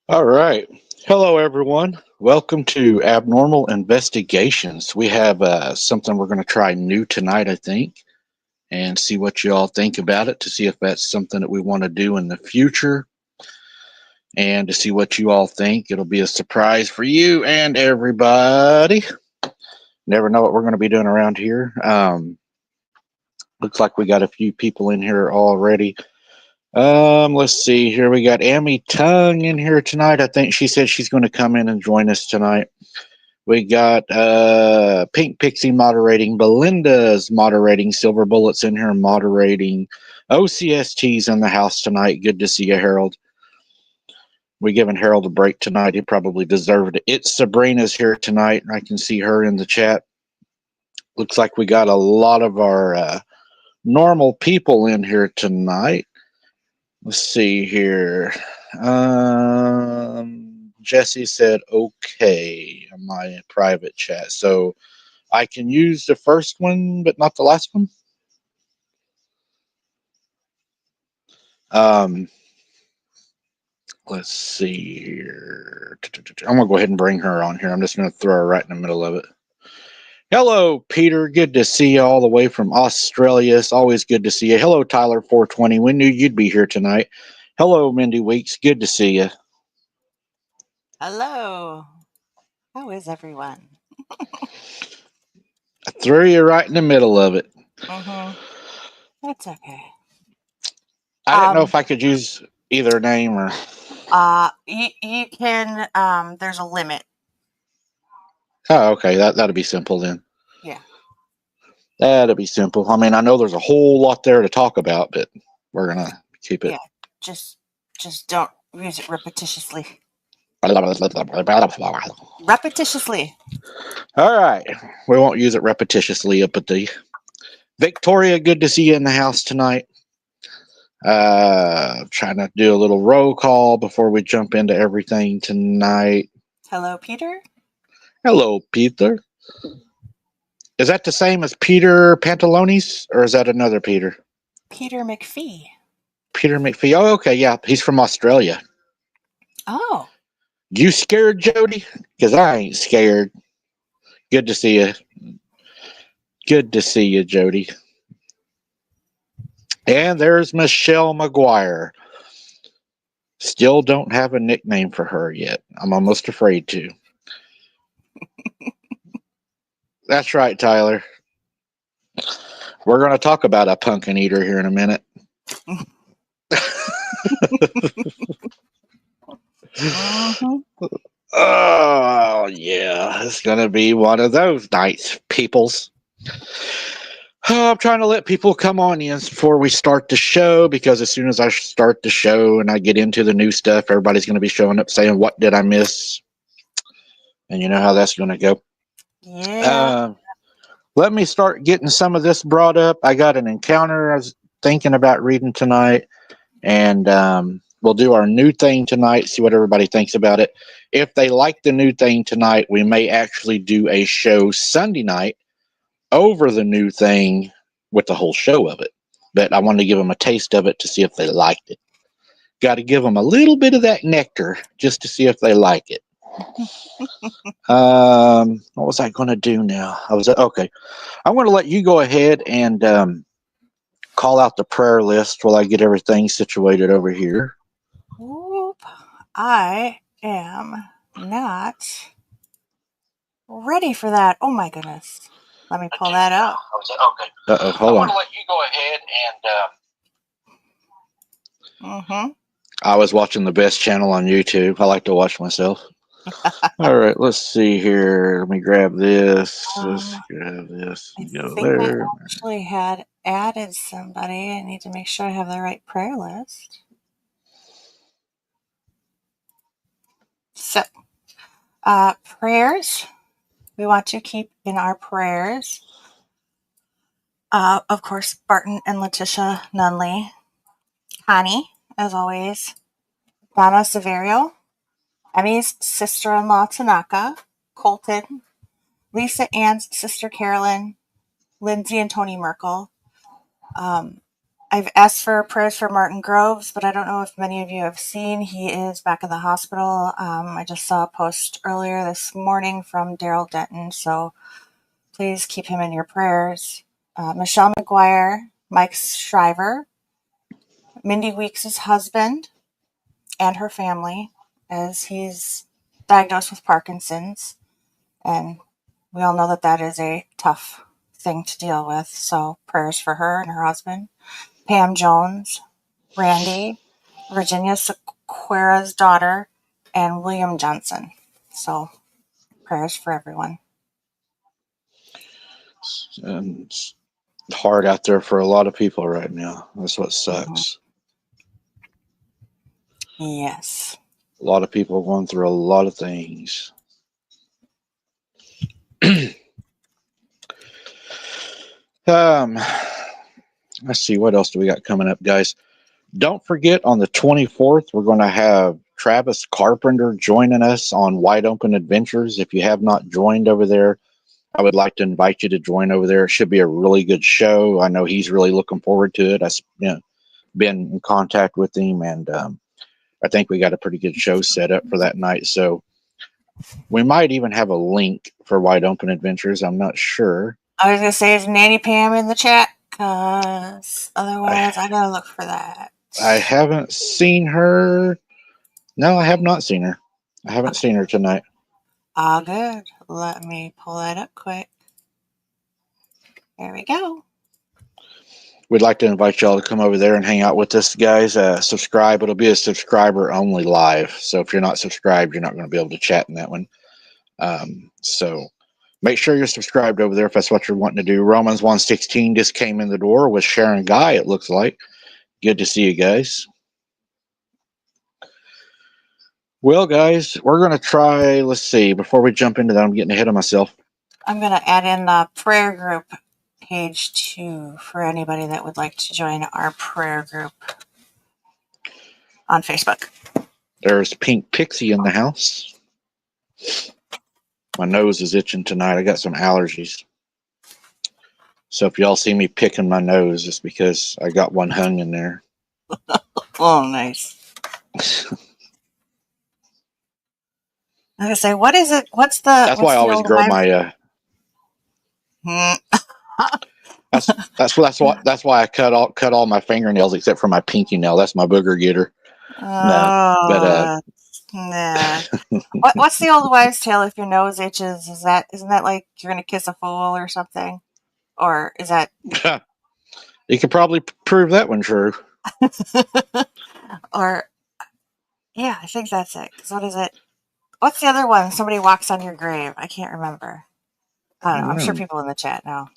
All right. Hello, everyone. Welcome to Abnormal Investigations. We have something we're going to try new tonight, I think, and see what you all think about it to see if that's something that we want to do in the future and to see what you all think. It'll be a surprise for you and everybody. Never know what we're going to be doing around here. Looks like we got a few people in here already. Let's see here. We got Amy Tongue in here tonight. I think she said she's going to come in and join us tonight. We got Pink Pixie moderating, Belinda's moderating, Silver Bullets in here moderating, OCST's in the house tonight. Good to see you, Harold. We're giving Harold a break tonight. He probably deserved it. It's Sabrina's here tonight. I can see her in the chat. Looks like we got a lot of our normal people in here tonight. Let's see here. Jesse said okay on my private chat. So I can use the first one, but not the last one. Let's see here. I'm going to go ahead and bring her on here. I'm just going to throw her right in the middle of it. Hello, Peter. Good to see you all the way from Australia. It's always good to see you. Hello, Tyler 420. We knew you'd be here tonight. Hello, Mindy Weeks. Good to see you. Hello. How is everyone? I threw you right in the middle of it. That's okay. I didn't know if I could use either name or... You can, there's a limit. Oh, okay. That'll be simple then. Yeah. That'll be simple. I mean, I know there's a whole lot there to talk about, but we're gonna keep it. Yeah. Just don't use it repetitiously. All Repetitiously. right. We won't use it repetitiously up at the Victoria. Good to see you in the house tonight. Trying to do a little roll call before we jump into everything tonight. Hello, Peter. Hello, Peter. Is that the same as Peter Pantalones, or is that another Peter? Peter McPhee. Peter McPhee. Oh, okay, yeah, he's from Australia. Oh. You scared, Jody? Because I ain't scared. Good to see you. Good to see you, Jody. And there's Michelle McGuire. Still don't have a nickname for her yet. I'm almost afraid to. That's right, Tyler. We're going to talk about a pumpkin eater here in a minute. Oh, yeah. It's going to be one of those nights, peoples. I'm trying to let people come on in before we start the show, because as soon as I start the show and I get into the new stuff, everybody's going to be showing up saying, "What did I miss?" And you know how that's going to go. Yeah. Let me start getting some of this brought up. I got an encounter I was thinking about reading tonight, and we'll do our new thing tonight, see what everybody thinks about it. If they like the new thing tonight, we may actually do a show Sunday night over the new thing with the whole show of it. But I wanted to give them a taste of it to see if they liked it. Got to give them a little bit of that nectar just to see if they like it. What was I going to do now? Okay. I'm going to let you go ahead and call out the prayer list while I get everything situated over here. Whoop. I am not ready for that. Oh my goodness. Let me pull that up. Okay. Hold on. I'm going to let you go ahead and. I was watching the best channel on YouTube. I like to watch myself. All right, let's see here. Let me grab this. Let's grab this. I Go think there. I actually had added somebody. I need to make sure I have the right prayer list. So, prayers. We want to keep in our prayers, of course, Barton and Letitia Nunley, Connie, as always, Donna Severio, Emmy's sister-in-law Tanaka, Colton, Lisa Ann's sister Carolyn, Lindsay and Tony Merkel. I've asked for prayers for Martin Groves, but I don't know if many of you have seen. He is back in the hospital. I just saw a post earlier this morning from Daryl Denton, so please keep him in your prayers. Michelle McGuire, Mike Shriver, Mindy Weeks' husband, and her family, as he's diagnosed with Parkinson's. And we all know that that is a tough thing to deal with. So prayers for her and her husband. Pam Jones, Randy, Virginia Sequeira's daughter, and William Johnson. So prayers for everyone. And it's hard out there for a lot of people right now. That's what sucks. Yes. A lot of people going through a lot of things. Let's see, what else do we got coming up, guys? Don't forget, on the 24th, we're going to have Travis Carpenter joining us on Wide Open Adventures. If you have not joined over there, I would like to invite you to join over there. It should be a really good show. I know he's really looking forward to it. I've been in contact with him, and I think we got a pretty good show set up for that night. So we might even have a link for Wide Open Adventures. I'm not sure. I was going to say, is Nanny Pam in the chat? Because otherwise, I got to look for that. I haven't seen her. No, I have not seen her. I haven't seen her tonight. Ah, good. Let me pull that up quick. There we go. We'd like to invite y'all to come over there and hang out with us, guys. Subscribe. It'll be a subscriber only live. So if you're not subscribed, you're not going to be able to chat in that one. So Make sure you're subscribed over there if that's what you're wanting to do. Romans 1:16 just came in the door with Sharon Guy, it looks like. Good to see you guys. Well, guys, we're going to try, let's see, before we jump into that, I'm getting ahead of myself. I'm going to add in the prayer group page too for anybody that would like to join our prayer group on Facebook. There's Pink Pixie in the house. My nose is itching tonight. I got some allergies. So if y'all see me picking my nose, it's because I got one hung in there. Oh, nice. I was going to say, what is it? What's the... That's why I always grow my... That's why I cut all my fingernails except for my pinky nail. That's my booger getter. Nah. What's the old wives' tale? If your nose itches, isn't that like you're gonna kiss a fool or something, or is that? You could probably prove that one true. Or yeah, I think that's it. 'Cause what is it? What's the other one? Somebody walks on your grave. I can't remember. I don't know. I'm sure people in the chat know.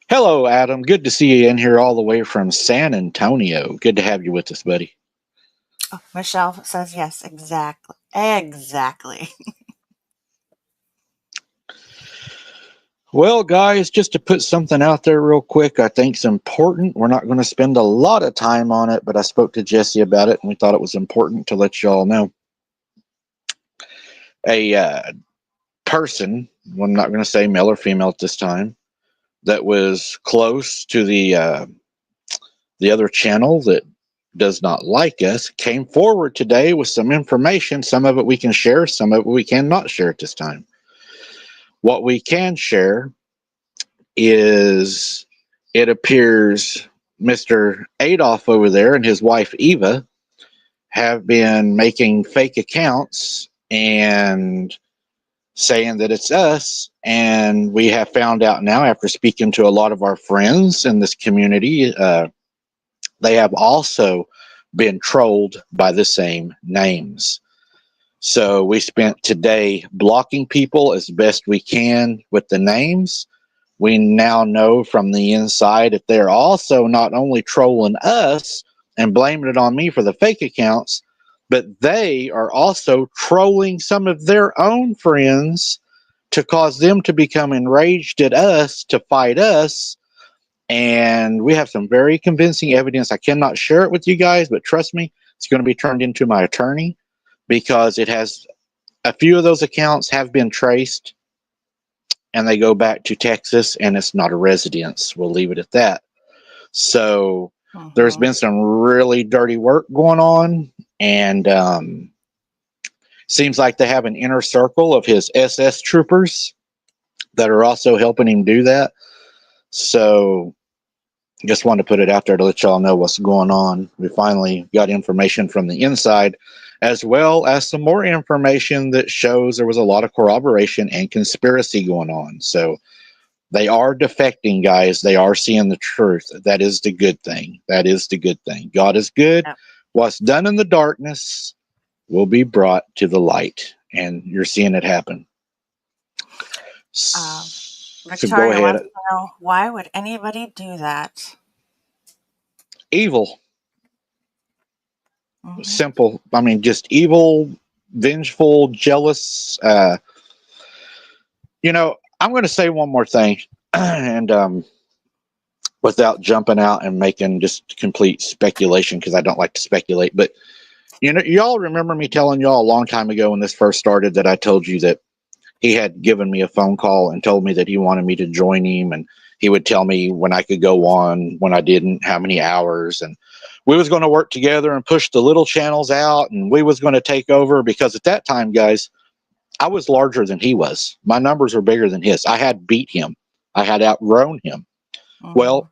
Hello, Adam. Good to see you in here all the way from San Antonio. Good to have you with us, buddy. Oh, Michelle says yes, exactly. Exactly. Well, guys, just to put something out there real quick, I think it's important. We're not going to spend a lot of time on it, but I spoke to Jesse about it, and we thought it was important to let you all know. A person, well, I'm not going to say male or female at this time, that was close to the other channel that does not like us, came forward today with some information. Some of it we can share, some of it we cannot share at this time. What we can share is it appears Mr. Adolf over there and his wife Eva have been making fake accounts and saying that it's us. And we have found out now, after speaking to a lot of our friends in this community, they have also been trolled by the same names. So we spent today blocking people as best we can with the names. We now know from the inside that they're also not only trolling us and blaming it on me for the fake accounts, but they are also trolling some of their own friends to cause them to become enraged at us, to fight us. And we have some very convincing evidence. I cannot share it with you guys, but trust me, it's going to be turned into my attorney, because it has a few of those accounts have been traced and they go back to Texas, and it's not a residence. We'll leave it at that. So there's been some really dirty work going on, and seems like they have an inner circle of his SS troopers that are also helping him do that. So just wanted to put it out there to let y'all know what's going on. We finally got information from the inside, as well as some more information that shows there was a lot of corroboration and conspiracy going on. So they are defecting, guys. They are seeing the truth. That is the good thing. That is the good thing. God is good. Yep. What's done in the darkness will be brought to the light, and you're seeing it happen. Victoria so wants to know, why would anybody do that? Evil. Simple. I mean, just evil, vengeful, jealous. You know, I'm going to say one more thing, and without jumping out and making just complete speculation, because I don't like to speculate. But you know, y'all remember me telling y'all a long time ago when this first started that I told you that he had given me a phone call and told me that he wanted me to join him, and he would tell me when I could go on, when I didn't, how many hours, and we was going to work together and push the little channels out, and we was going to take over, because at that time, guys, I was larger than he was. My numbers were bigger than his. I had beat him. I had outgrown him. Well,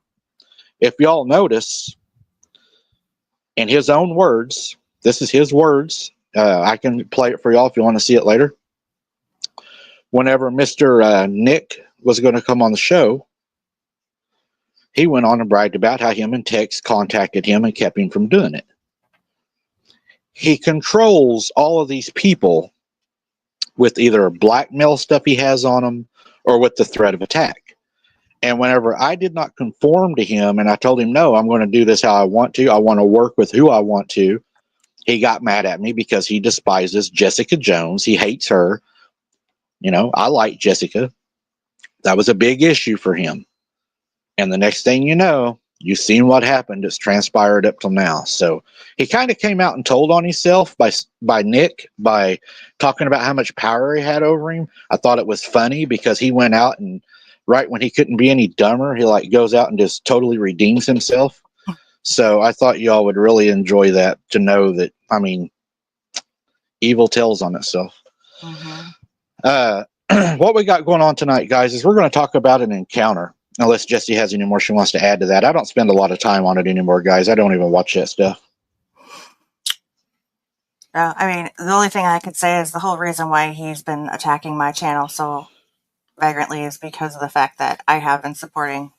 if y'all notice, in his own words, this is his words. I can play it for y'all if you want to see it later. Whenever Mr. Nick was going to come on the show, he went on and bragged about how him and Tex contacted him and kept him from doing it. He controls all of these people with either blackmail stuff he has on them, or with the threat of attack. And whenever I did not conform to him and I told him, no, I'm going to do this how I want to, I want to work with who I want to, he got mad at me because he despises Jessica Jones. He hates her. You know, I like Jessica. That was a big issue for him. And the next thing you know, you've seen what happened. It's transpired up till now. So he kind of came out and told on himself by Nick by talking about how much power he had over him. I thought it was funny because he went out and right when he couldn't be any dumber, he like goes out and just totally redeems himself. So I thought y'all would really enjoy that to know that, I mean, evil tells on itself. Mm-hmm. What we got going on tonight, guys, is we're going to talk about an encounter. Unless Jesse has any more she wants to add to that. I don't spend a lot of time on it anymore, guys. I don't even watch that stuff. I mean, the only thing I could say is the whole reason why he's been attacking my channel so vagrantly is because of the fact that I have been supporting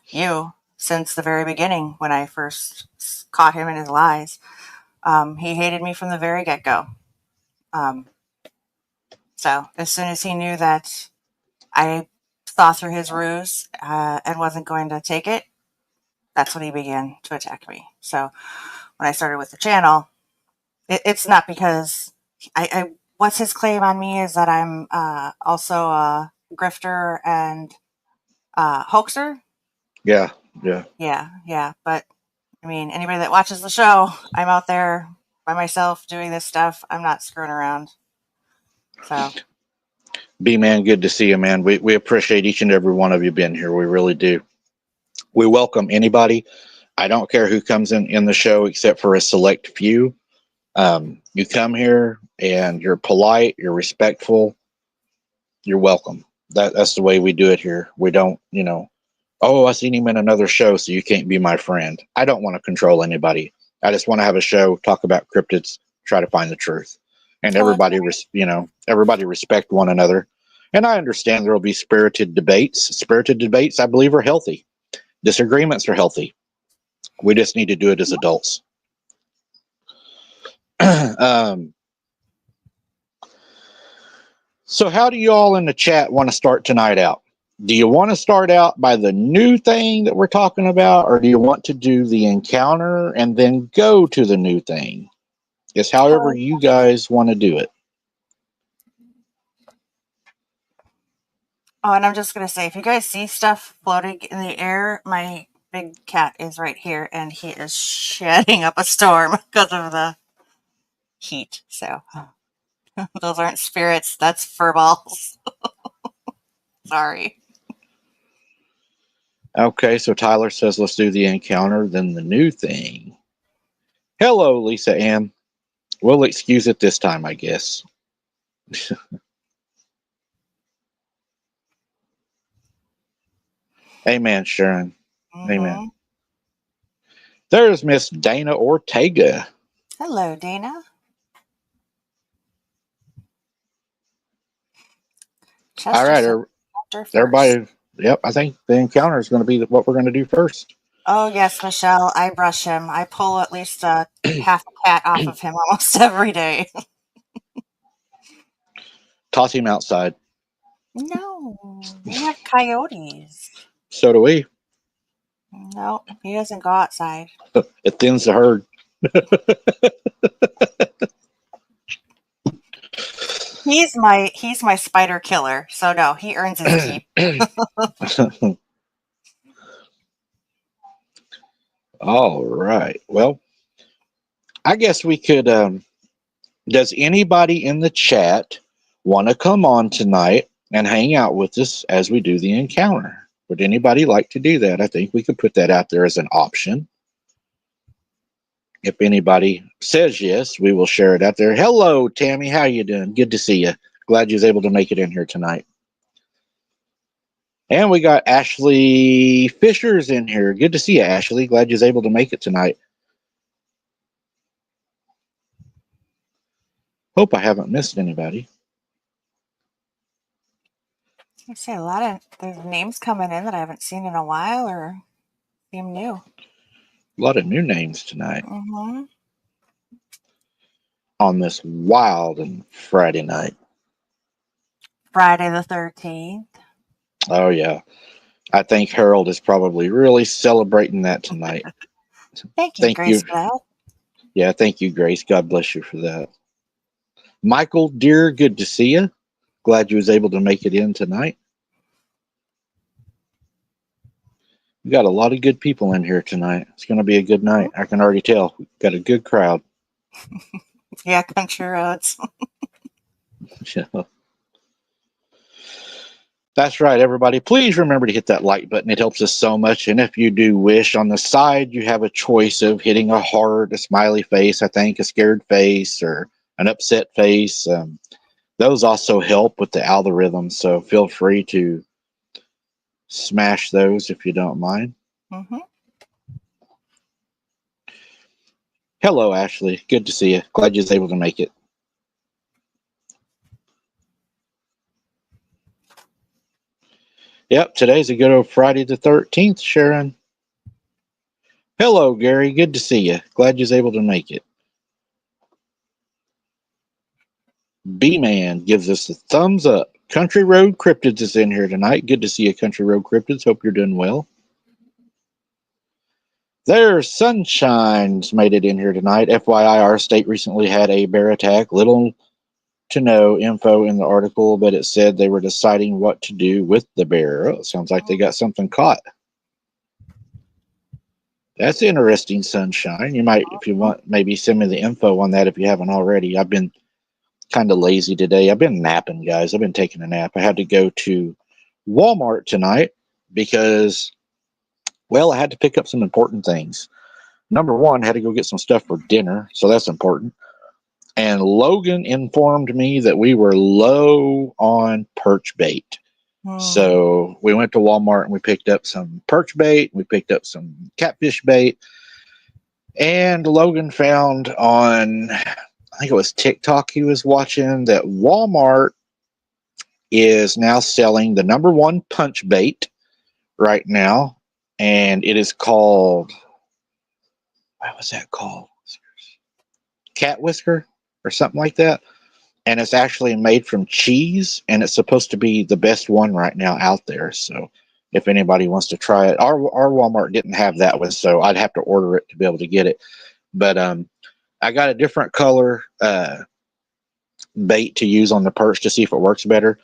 you since the very beginning when I first caught him in his lies. He hated me from the very get-go. So as soon as he knew that I saw through his ruse and wasn't going to take it, that's when he began to attack me. So when I started with the channel, it's not because I what's his claim on me is that I'm also a grifter and hoaxer. Yeah. Yeah. But I mean, anybody that watches the show, I'm out there by myself doing this stuff. I'm not screwing around. So, B-Man, good to see you, man. We appreciate each and every one of you being here. We really do. We welcome anybody. I don't care who comes in the show except for a select few. You come here and you're polite, you're respectful, you're welcome. That's the way we do it here. We don't, oh, I seen him in another show, so you can't be my friend. I don't want to control anybody. I just want to have a show, talk about cryptids, try to find the truth, and everybody respect one another. And I understand there will be spirited debates. Spirited debates, I believe, are healthy. Disagreements are healthy. We just need to do it as adults. So how do you all in the chat want to start tonight out? Do you want to start out by the new thing that we're talking about, or do you want to do the encounter and then go to the new thing? It's however you guys want to do it. oh, and I'm just going to say, if you guys see stuff floating in the air, my big cat is right here, and he is shedding up a storm because of the heat. So, those aren't spirits, that's fur balls. Sorry. Okay, so Tyler says let's do the encounter, then the new thing. Hello, Lisa Ann. We'll excuse it this time, I guess. Amen, Sharon. Amen. There's Miss Dana Ortega. Hello, Dana. All right, everybody. Yep, I think the encounter is going to be what we're going to do first. Oh, yes, Michelle. I brush him. I pull at least half a cat off of him almost every day. Toss him outside. No, we have coyotes. So do we. No, he doesn't go outside. It thins the herd. He's my spider killer. So no, he earns his keep. All right. Well, I guess we could. Does anybody in the chat want to come on tonight and hang out with us as we do the encounter? Would anybody like to do that? I think we could put that out there as an option. If anybody says yes, we will share it out there. Hello, Tammy. How you doing? Good to see you. Glad you was able to make it in here tonight. And we got Ashley Fisher's in here. Good to see you, Ashley. Glad you was able to make it tonight. Hope I haven't missed anybody. I say a lot of there's names coming in that I haven't seen in a while or seem new. A lot of new names tonight. Mm-hmm. On this wild and Friday night. Friday the 13th. Oh, yeah. I think Harold is probably really celebrating that tonight. Thank you, Thank you. Grace, for that. Yeah, thank you, Grace. God bless you for that. Michael, dear, good to see you. Glad you was able to make it in tonight. We got a lot of good people in here tonight. It's going to be a good night. I can already tell. We've got a good crowd. Yeah, country roads. That's right, everybody. Please remember to hit that like button. It helps us so much. And if you do wish, on the side, you have a choice of hitting a heart, a smiley face, I think, a scared face, or an upset face. Those also help with the algorithm. So feel free to smash those if you don't mind. Mm-hmm. Hello, Ashley. Good to see you. Glad you was able to make it. Yep, today's a good old Friday the 13th, Sharon. Hello, Gary. Good to see you. Glad you was able to make it. B-Man gives us a thumbs up. Country Road Cryptids is in here tonight. Good to see you, Country Road Cryptids. Hope you're doing well. There's Sunshine's made it in here tonight. FYI, our state recently had a bear attack. Little to no info in the article, but it said they were deciding what to do with the bear. Oh, it sounds like they got something caught. That's interesting, Sunshine. You might, if you want, maybe send me the info on that if you haven't already. I've been kind of lazy today. I've been napping, guys. I've been taking a nap. I had to go to Walmart tonight because, well, I had to pick up some important things. Number one, I had to go get some stuff for dinner, so that's important. And Logan informed me that we were low on perch bait. Mm. So we went to Walmart and we picked up some perch bait. We picked up some catfish bait. And Logan found on, I think it was TikTok he was watching, that Walmart is now selling the number one punch bait right now. And it is called, what was that called? Cat Whisker or something like that. And it's actually made from cheese, and it's supposed to be the best one right now out there. So if anybody wants to try it, our Walmart didn't have that one, so I'd have to order it to be able to get it. But I got a different color bait to use on the perch to see if it works better.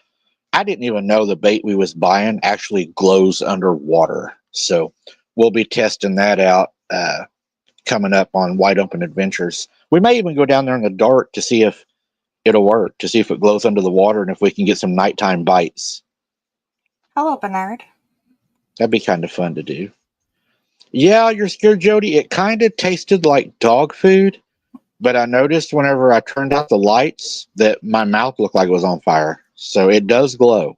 I didn't even know the bait we was buying actually glows underwater. So we'll be testing that out coming up on Wide Open Adventures. We may even go down there in the dark to see if it'll work, to see if it glows under the water and if we can get some nighttime bites. Hello, Bernard. That'd be kind of fun to do. Yeah, you're scared, Jody. It kind of tasted like dog food, but I noticed whenever I turned out the lights that my mouth looked like it was on fire. So it does glow.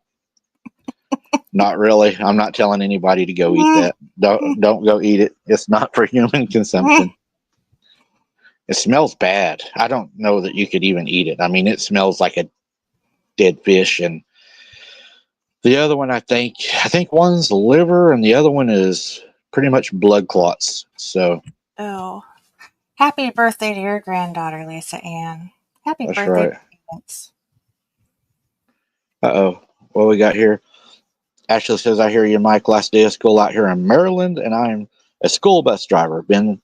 Not really. I'm not telling anybody to go eat that. Don't go eat it. It's not for human consumption. It smells bad. I don't know that you could even eat it. I mean, it smells like a dead fish, and the other one, I think one's liver, and the other one is pretty much blood clots. So Oh, happy birthday to your granddaughter, Lisa Ann. Happy that's birthday right. to parents. Uh-oh. What we got here? Ashley says, I hear you, Mike. Last day of school out here in Maryland, and I'm a school bus driver. Been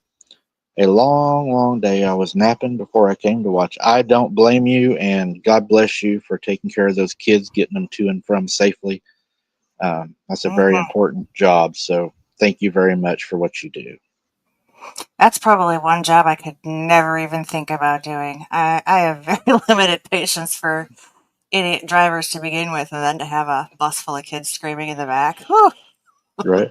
a long, long day. I was napping before I came to watch. I don't blame you, and God bless you for taking care of those kids, getting them to and from safely. That's a very Mm-hmm. important job. So thank you very much for what you do. That's probably one job I could never even think about doing. I have very limited patience for idiot drivers to begin with, and then to have a bus full of kids screaming in the back. Whew. Right.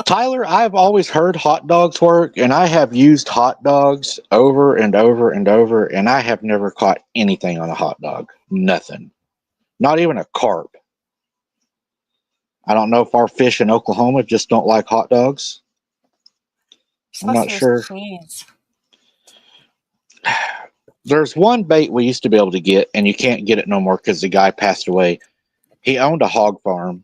Tyler, I've always heard hot dogs work, and I have used hot dogs over and over and over, and I have never caught anything on a hot dog. Nothing. Not even a carp. I don't know if our fish in Oklahoma just don't like hot dogs. You're I'm supposed not to use sure. cheese. There's one bait we used to be able to get, and you can't get it no more because the guy passed away. He owned a hog farm,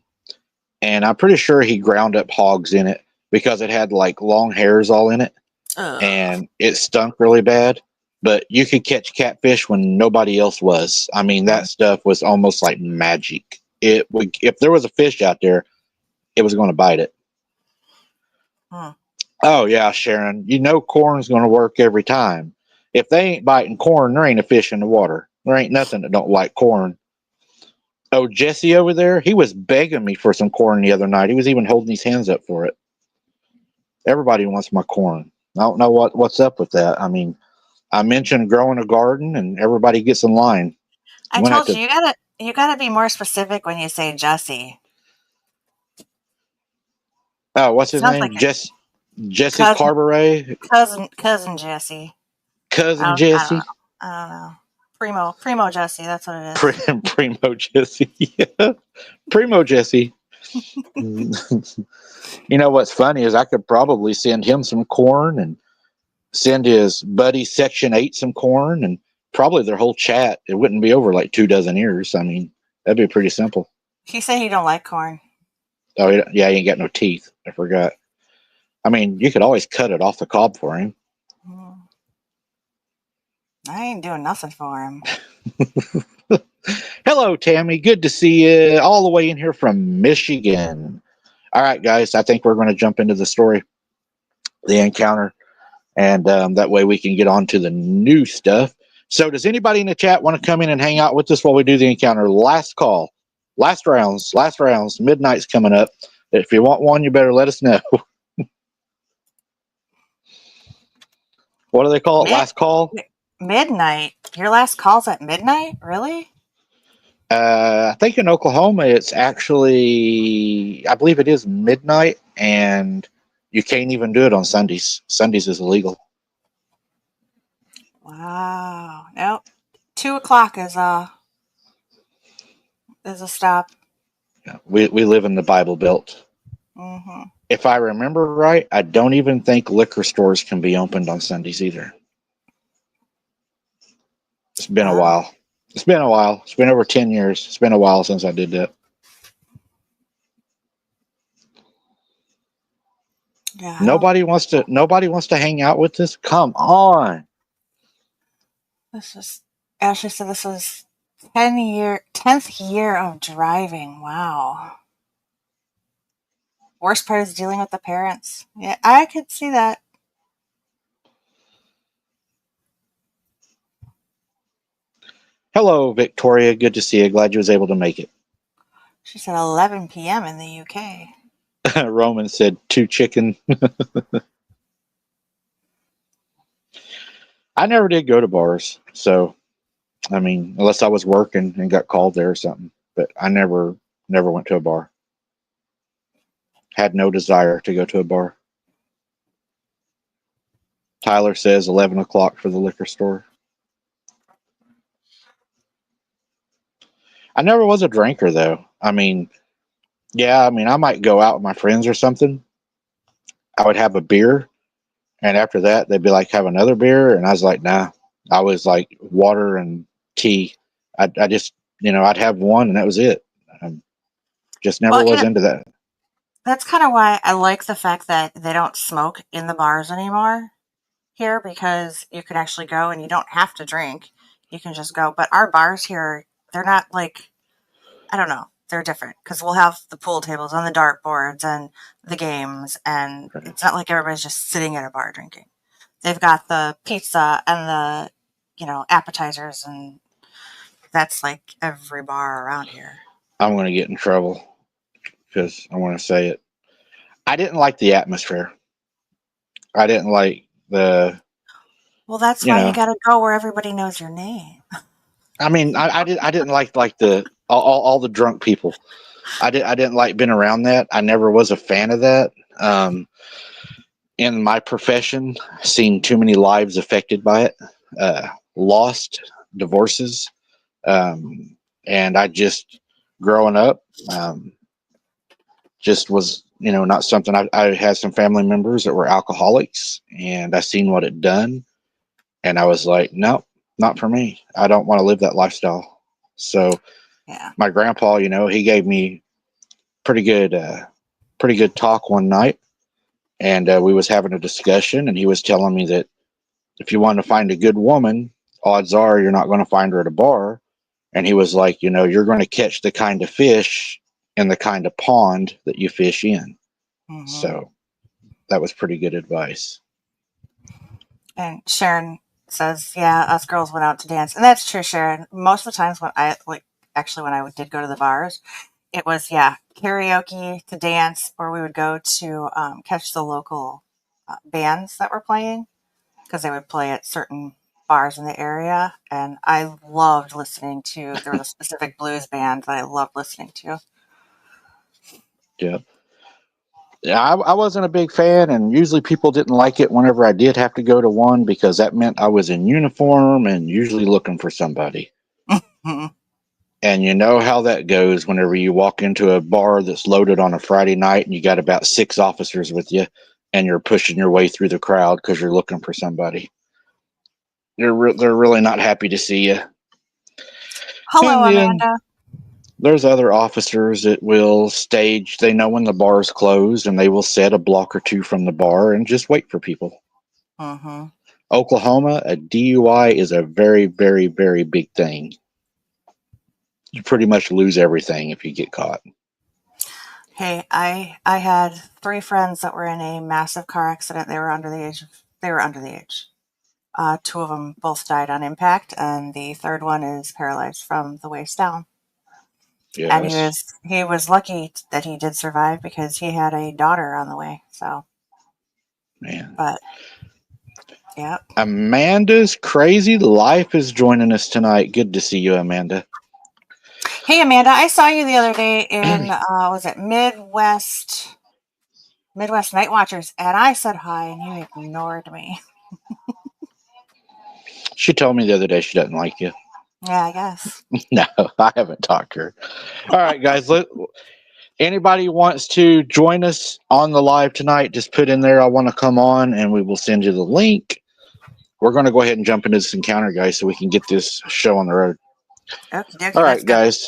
and I'm pretty sure he ground up hogs in it because it had like long hairs all in it, Ugh. and it stunk really bad. But you could catch catfish when nobody else was. I mean, that stuff was almost like magic. it would, if there was a fish out there, it was going to bite it. Hmm. Oh yeah, Sharon, you know corn's going to work every time. If they ain't biting corn, there ain't a fish in the water. There ain't nothing that don't like corn. Oh, Jesse over there, he was begging me for some corn the other night. He was even holding his hands up for it. Everybody wants my corn. I don't know what's up with that. I mean, I mentioned growing a garden, and everybody gets in line. I When I told to, you you gotta be more specific when you say Jesse. oh, what's his Sounds name? like a Jesse cousin Carburet, cousin Jesse. cousin I don't know. Jesse, I don't know. Primo Jesse. That's what it is. Primo Jesse, yeah. Primo Jesse. You know what's funny is I could probably send him some corn and send his buddy Section 8 some corn, and probably their whole chat. It wouldn't be over like 2 dozen ears. I mean, that'd be pretty simple. He said he don't like corn. Oh, yeah, he ain't got no teeth. I forgot. I mean, you could always cut it off the cob for him. Mm. I ain't doing nothing for him. Hello, Tammy. Good to see you all the way in here from Michigan. All right, guys, I think we're going to jump into the story, the encounter, and that way we can get on to the new stuff. So, does anybody in the chat want to come in and hang out with us while we do the encounter? Last call, last rounds, midnight's coming up. If you want one, you better let us know. What do they call it? Mid Last call? midnight. Your last call's at midnight? Really? I think in Oklahoma, it's actually, I believe it is midnight, and you can't even do it on Sundays. Sundays is illegal. Wow. Nope. 2 o'clock is a stop. Yeah, we live in the Bible Belt. Mm-hmm. If I remember right, I don't even think liquor stores can be opened on Sundays either. It's been a Wow. while. It's been a while. It's been over 10 years. It's been a while since I did that. Yeah. Nobody wants to hang out with us. Come on. This is Ashley said this was 10th year of driving. Wow. Worst part is dealing with the parents. Yeah, I could see that. Hello, Victoria. Good to see you. Glad you was able to make it. She said 11 p.m. in the UK. Roman said 2 chicken. I never did go to bars, so I mean, unless I was working and got called there or something. But I never went to a bar. Had no desire to go to a bar. Tyler says 11 o'clock for the liquor store. I never was a drinker though. I mean, yeah, I mean, I might go out with my friends or something. I would have a beer, and after that, they'd be like, "Have another beer," and I was like, "Nah." I was like water and tea. I just, I'd have one, and that was it. I just never Well, was into that. that's kind of why I like the fact that they don't smoke in the bars anymore here because you can actually go and you don't have to drink. You can just go. But our bars here, they're not like, I don't know, they're different because we'll have the pool tables and the dartboards and the games, and it's not like everybody's just sitting at a bar drinking. They've got the pizza and the, appetizers, and that's like every bar around here. I'm going to get in trouble because I want to say it. I didn't like the atmosphere. I didn't like the, Well, that's you why you know, got to go where everybody knows your name. I mean, I didn't like the all the drunk people. I didn't like being around that. I never was a fan of that. In my profession, seen too many lives affected by it, lost, divorces, and I just growing up, just was not something. I had some family members that were alcoholics, and I seen what it done, and I was like, no, not for me. I don't want to live that lifestyle. So Yeah. my grandpa, he gave me pretty good, pretty good talk one night, and we was having a discussion, and he was telling me that if you want to find a good woman, odds are you're not going to find her at a bar, And he was like, you're going to catch the kind of fish in the kind of pond that you fish in. Mm-hmm. So that was pretty good advice. And Sharon says, "Yeah, us girls went out to dance," and that's true, Sharon. Most of the times when I did go to the bars, it was karaoke to dance, or we would go to catch the local bands that were playing because they would play at certain bars in the area, and I loved listening to. There was a specific blues band that I loved listening to. Yeah. Yeah, I wasn't a big fan, and usually people didn't like it whenever I did have to go to one because that meant I was in uniform and usually looking for somebody. Mhm. And you know how that goes whenever you walk into a bar that's loaded on a Friday night and you got about 6 officers with you and you're pushing your way through the crowd because you're looking for somebody. They're really not happy to see you. Hello, And then Amanda. there's other officers that will stage, they know when the bar's closed and they will set a block or two from the bar and just wait for people. Mm-hmm. Oklahoma, a DUI is a very, very, very big thing. You pretty much lose everything if you get caught. Hey, I had three friends that were in a massive car accident. They were under the age. They were under the age. Two of them both died on impact, and the third one is paralyzed from the waist down. And Yes, he was lucky that he did survive because he had a daughter on the way. So, man. but yeah. Amanda's Crazy Life is joining us tonight. Good to see you, Amanda. Hey, Amanda, I saw you the other day in was it Midwest Night Watchers, and I said hi, and you ignored me. She told me the other day she doesn't like you. Yeah, I guess. No, I haven't talked to her. All right, guys. Anybody wants to join us on the live tonight, just put in there, I want to come on, and we will send you the link. We're going to go ahead and jump into this encounter, guys, so we can get this show on the road. Okie All dokie, let's right, go. guys.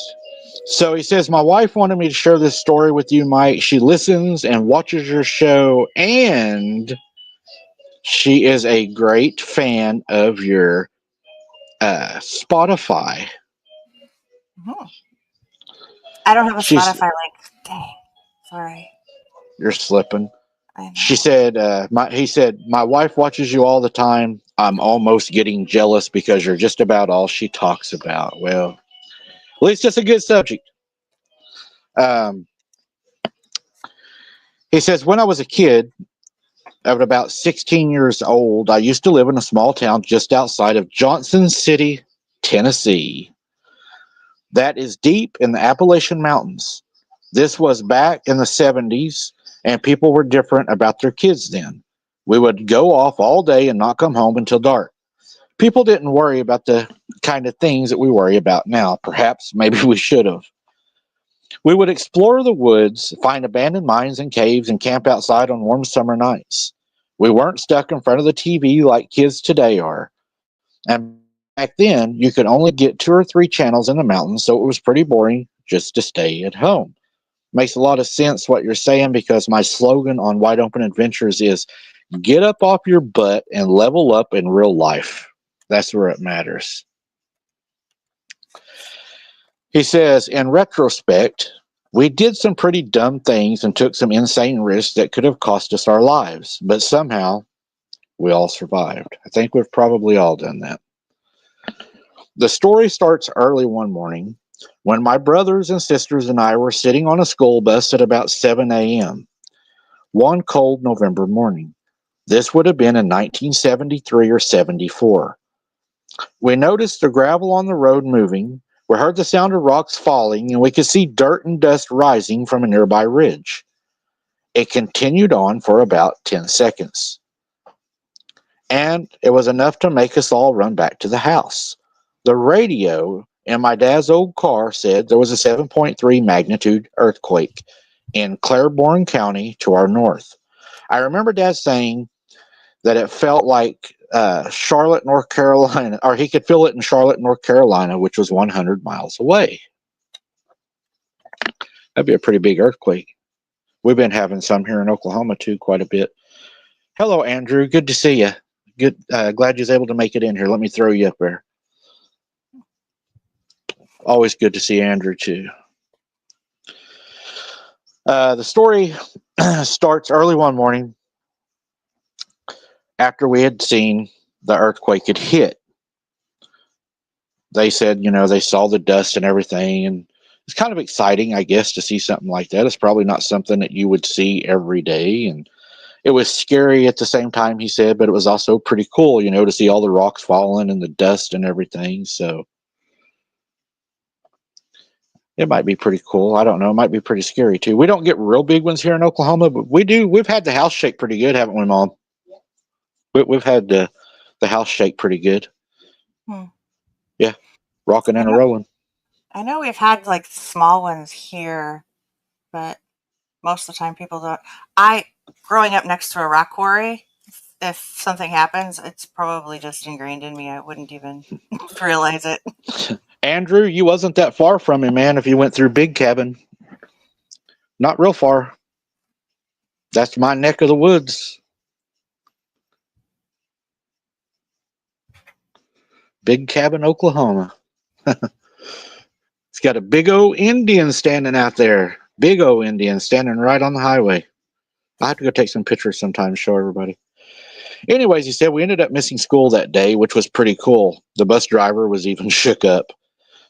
So he says, my wife wanted me to share this story with you, Mike. She listens and watches your show, and she is a great fan of your Spotify. Mhm. I don't have a She's Spotify link. Dang. Sorry. You're slipping. I She know. said, he said, my wife watches you all the time. I'm almost getting jealous because you're just about all she talks about. Well, at least it's a good subject. Um, he says, when I was a kid, at about 16 years old, I used to live in a small town just outside of Johnson City, Tennessee. That is deep in the Appalachian Mountains. This was back in the 70s, and people were different about their kids then. We would go off all day and not come home until dark. People didn't worry about the kind of things that we worry about now. Perhaps, maybe we should have. We would explore the woods, find abandoned mines and caves, and camp outside on warm summer nights. We weren't stuck in front of the TV like kids today are. And back then, you could only get 2 or 3 channels in the mountains, so it was pretty boring just to stay at home. Makes a lot of sense what you're saying because my slogan on Wide Open Adventures is get up off your butt and level up in real life. That's where it matters. He says, in retrospect, we did some pretty dumb things and took some insane risks that could have cost us our lives, but somehow we all survived. I think we've probably all done that. The story starts early one morning when my brothers and sisters and I were sitting on a school bus at about 7 a.m. one cold November morning. This would have been in 1973 or 74. We noticed the gravel on the road moving. We heard the sound of rocks falling, and we could see dirt and dust rising from a nearby ridge. It continued on for about 10 seconds. And it was enough to make us all run back to the house. The radio in my dad's old car said there was a 7.3 magnitude earthquake in Claiborne County to our north. I remember Dad saying that it felt like Charlotte, North Carolina, or he could feel it in Charlotte, North Carolina, which was 100 miles away. That'd be a pretty big earthquake. We've been having some here in Oklahoma too, quite a bit. Hello, Andrew. Good to see you. Good. Glad you was able to make it in here. Let me throw you up there. always good to see Andrew too. The story starts early one morning after we had seen the earthquake had hit. They said, they saw the dust and everything, and it's kind of exciting, I guess, to see something like that. It's probably not something that you would see every day, and it was scary at the same time, he said, but it was also pretty cool, to see all the rocks falling and the dust and everything. So it might be pretty cool. I don't know. It might be pretty scary too. We don't get real big ones here in Oklahoma, but we do. We've had the house shake pretty good, haven't we, Mom? We've had the house shake pretty good. Hmm. Yeah, rocking and a rolling. I know we've had like small ones here, but most of the time people don't. Growing up next to a rock quarry, if something happens, it's probably just ingrained in me. I wouldn't even realize it. Andrew, you wasn't that far from him, man, if you went through Big Cabin. Not real far. That's my neck of the woods. Big Cabin, Oklahoma. It's got a big old Indian standing out there. Big old Indian standing right on the highway. I have to go take some pictures sometime to show everybody. Anyways, he said we ended up missing school that day, which was pretty cool. The bus driver was even shook up.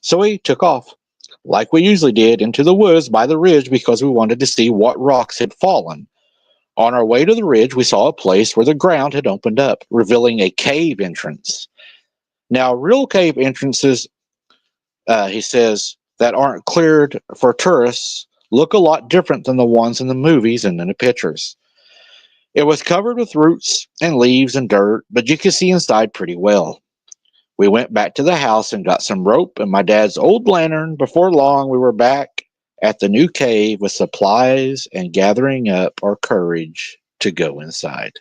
So we took off, like we usually did, into the woods by the ridge because we wanted to see what rocks had fallen. On our way to the ridge, we saw a place where the ground had opened up, revealing a cave entrance. Now, real cave entrances, he says, that aren't cleared for tourists look a lot different than the ones in the movies and in the pictures. It was covered with roots and leaves and dirt, but you could see inside pretty well. We went back to the house and got some rope and my dad's old lantern. Before long, we were back at the new cave with supplies and gathering up our courage to go inside.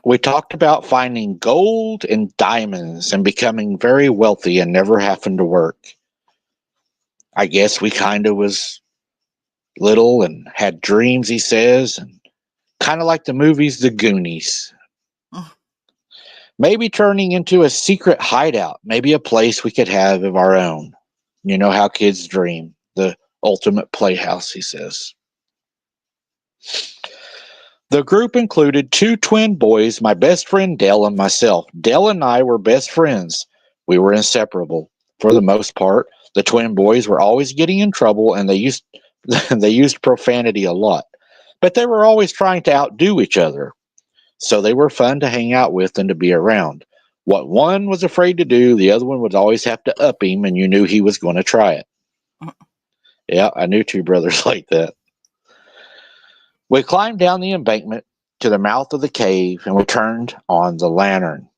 We talked about finding gold and diamonds and becoming very wealthy and never having to work. I guess we kind of was little and had dreams, he says, and kind of like the movies The Goonies. Maybe turning into a secret hideout, maybe a place we could have of our own. You know how kids dream, the ultimate playhouse, he says. The group included two twin boys, my best friend Dell and myself. Dell and I were best friends. We were inseparable. For the most part, the twin boys were always getting in trouble and they used they used profanity a lot. But they were always trying to outdo each other. So they were fun to hang out with and to be around. What one was afraid to do, the other one would always have to up him, and you knew he was going to try it. Yeah, I knew two brothers like that. We climbed down the embankment to the mouth of the cave, and we turned on the lantern.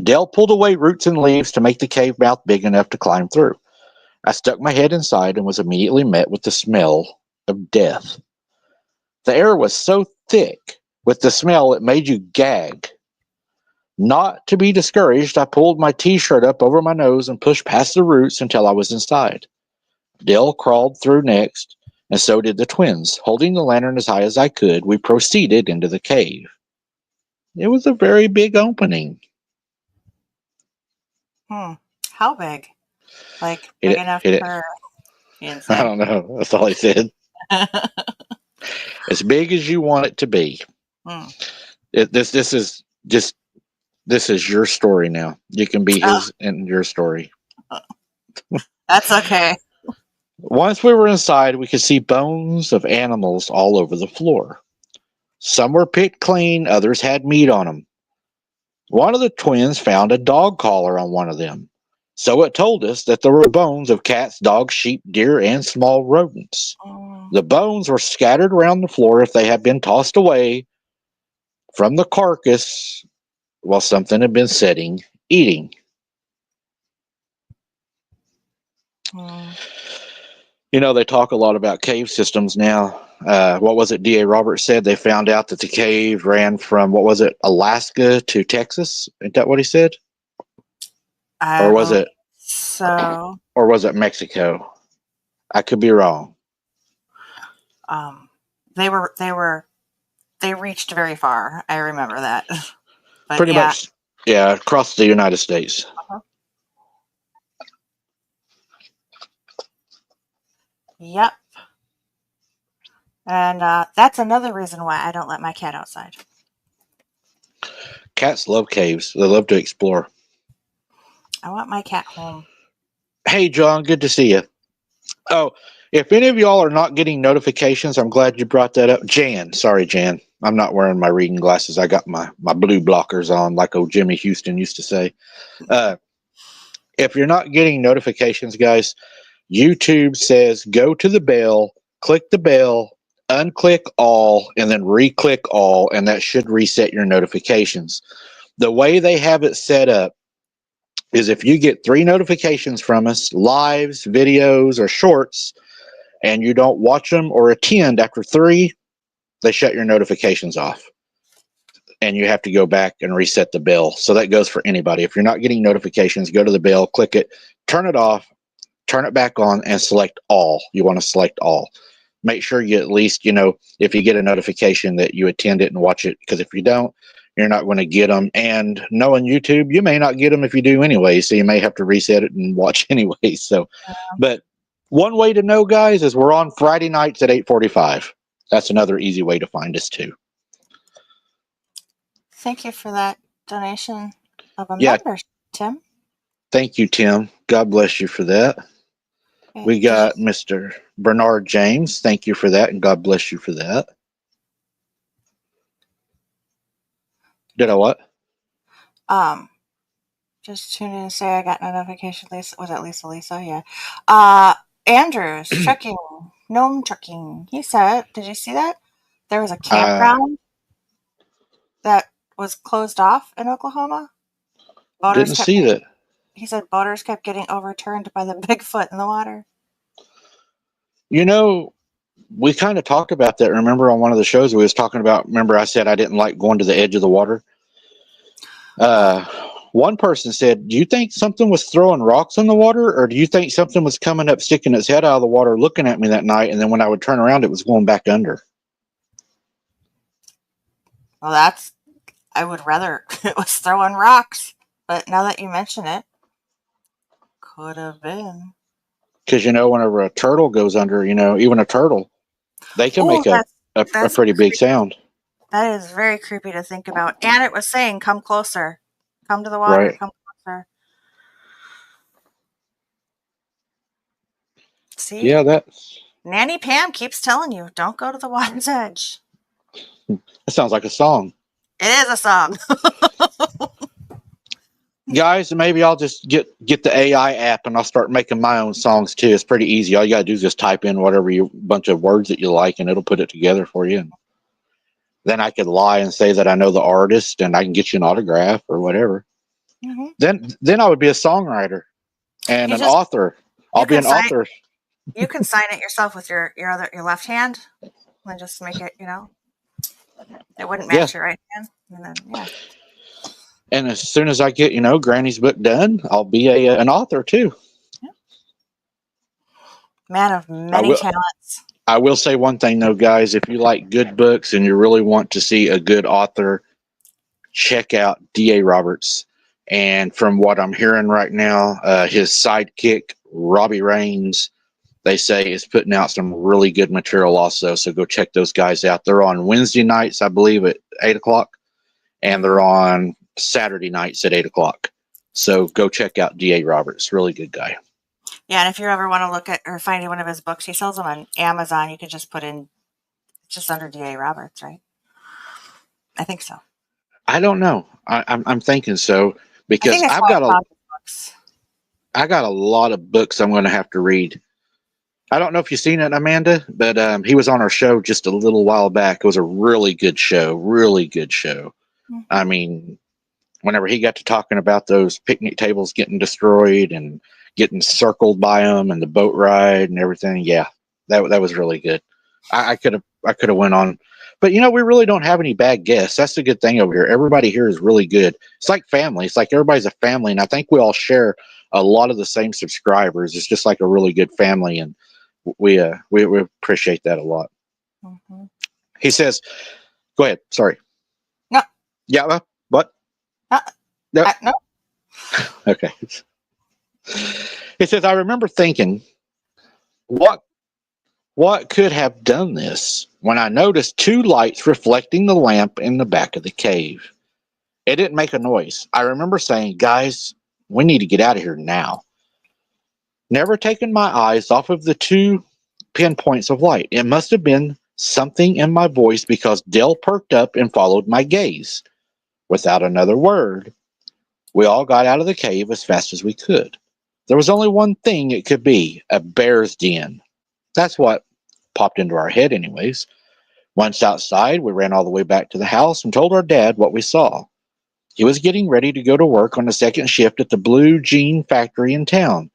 Dell pulled away roots and leaves to make the cave mouth big enough to climb through. I stuck my head inside and was immediately met with the smell of death. The air was so thick with the smell it made you gag. Not to be discouraged, I pulled my t-shirt up over my nose and pushed past the roots until I was inside. Dell crawled through next, and so did the twins. Holding the lantern as high as I could, we proceeded into the cave. It was a very big opening. How big? Like big enough for... I don't know. That's all he said. As big as you want it to be. This is your story now. You can be his and your story. That's okay. Once we were inside, we could see bones of animals all over the floor. Some were picked clean, others had meat on them. One of the twins found a dog collar on one of them. So it told us that there were bones of cats, dogs, sheep, deer, and small rodents. The bones were scattered around the floor if they had been tossed away from the carcass while something had been eating. You know, they talk a lot about cave systems now. What was it D.A. Roberts said? They found out that the cave ran from, what was it, Alaska to Texas? Isn't that what he said? Or was it so? Or was it Mexico? I could be wrong. They reached very far. I remember that. But Pretty yeah. much, yeah, across the United States. Uh-huh. Yep. And that's another reason why I don't let my cat outside. Cats love caves. They love to explore. I want my cat home. Hey, John, good to see you. Oh, if any of y'all are not getting notifications, I'm glad you brought that up. Jan, sorry, Jan. I'm not wearing my reading glasses. I got my blue blockers on, like old Jimmy Houston used to say. If you're not getting notifications, guys, YouTube says go to the bell, click the bell, unclick all, and then re-click all, and that should reset your notifications. The way they have it set up is if you get 3 notifications from us, lives, videos, or shorts, and you don't watch them or attend after 3, they shut your notifications off. And you have to go back and reset the bell. So that goes for anybody. If you're not getting notifications, go to the bell, click it, turn it off, turn it back on, and select all. You want to select all. Make sure you at least, if you get a notification that you attend it and watch it, because if you don't, you're not going to get them. And knowing YouTube, you may not get them if you do anyway. So you may have to reset it and watch anyway. So, but one way to know, guys, is we're on Friday nights at 8:45. That's another easy way to find us too. Thank you for that donation of a Yeah. membership, Tim. Thank you, Tim. God bless you for that. Okay, We got Mr. Bernard James. Thank you for that, and God bless you for that. Did I what? Just tune in and say I got no notification. Lisa, was that Lisa? Yeah. Andrews trucking, gnome trucking. He said, did you see that? There was a campground that was closed off in Oklahoma. Didn't see that. He said boaters kept getting overturned by the Bigfoot in the water. We kind of talked about that. Remember on one of the shows we was talking about, remember I said I didn't like going to the edge of the water? One person said, do you think something was throwing rocks in the water, or do you think something was coming up, sticking its head out of the water, looking at me that night, and then when I would turn around, it was going back under? Well, I would rather it was throwing rocks, but now that you mention it, could have been. Because, whenever a turtle goes under, even a turtle, they can make a pretty big sound. That is very creepy to think about. And it was saying, come closer. Come to the water. Right. Come closer. See? Yeah, that's... Nanny Pam keeps telling you, don't go to the water's edge. That sounds like a song. It is a song. Guys, maybe I'll just get the AI app and I'll start making my own songs too. It's pretty easy. All you gotta do is just type in whatever bunch of words that you like, and it'll put it together for you. And then I could lie and say that I know the artist, and I can get you an autograph or whatever. Mm-hmm. Then I would be a songwriter and an author. I'll be an author. You can sign it yourself with your left hand, and just make it. It wouldn't match your right hand, and then yeah. And as soon as I get, Granny's book done, I'll be an author too. Yeah. Man of many talents. I will say one thing though, guys. If you like good books and you really want to see a good author, check out D.A. Roberts. And from what I'm hearing right now, his sidekick, Robbie Raines, they say is putting out some really good material also. So go check those guys out. They're on Wednesday nights, I believe, at 8 o'clock. And they're on Saturday nights at 8 o'clock. So go check out D.A. Roberts. Really good guy. Yeah, and if you ever want to look at or find one of his books, he sells them on Amazon. You could just put in just under D.A. Roberts, right? I think so. I don't know. I'm thinking so because I got a lot of books I'm going to have to read. I don't know if you've seen it, Amanda, but he was on our show just a little while back. It was a really good show. Really good show. Mm-hmm. I mean, whenever he got to talking about those picnic tables getting destroyed and getting circled by them and the boat ride and everything, yeah, that was really good. I could have went on, but we really don't have any bad guests. That's the good thing over here. Everybody here is really good. It's like family. It's like everybody's a family, and I think we all share a lot of the same subscribers. It's just like a really good family, and we appreciate that a lot. Mm-hmm. He says, "Go ahead." Sorry. No. Yeah. What? Uh, No. no. Okay. It says, I remember thinking, what what could have done this when I noticed two lights reflecting the lamp in the back of the cave. It didn't make a noise. I remember saying, guys, we need to get out of here now. Never taken my eyes off of the two pinpoints of light. It must have been something in my voice because Dell perked up and followed my gaze. Without another word, we all got out of the cave as fast as we could. There was only one thing it could be, a bear's den. That's what popped into our head anyways. Once outside, we ran all the way back to the house and told our dad what we saw. He was getting ready to go to work on the second shift at the Blue Jean factory in town.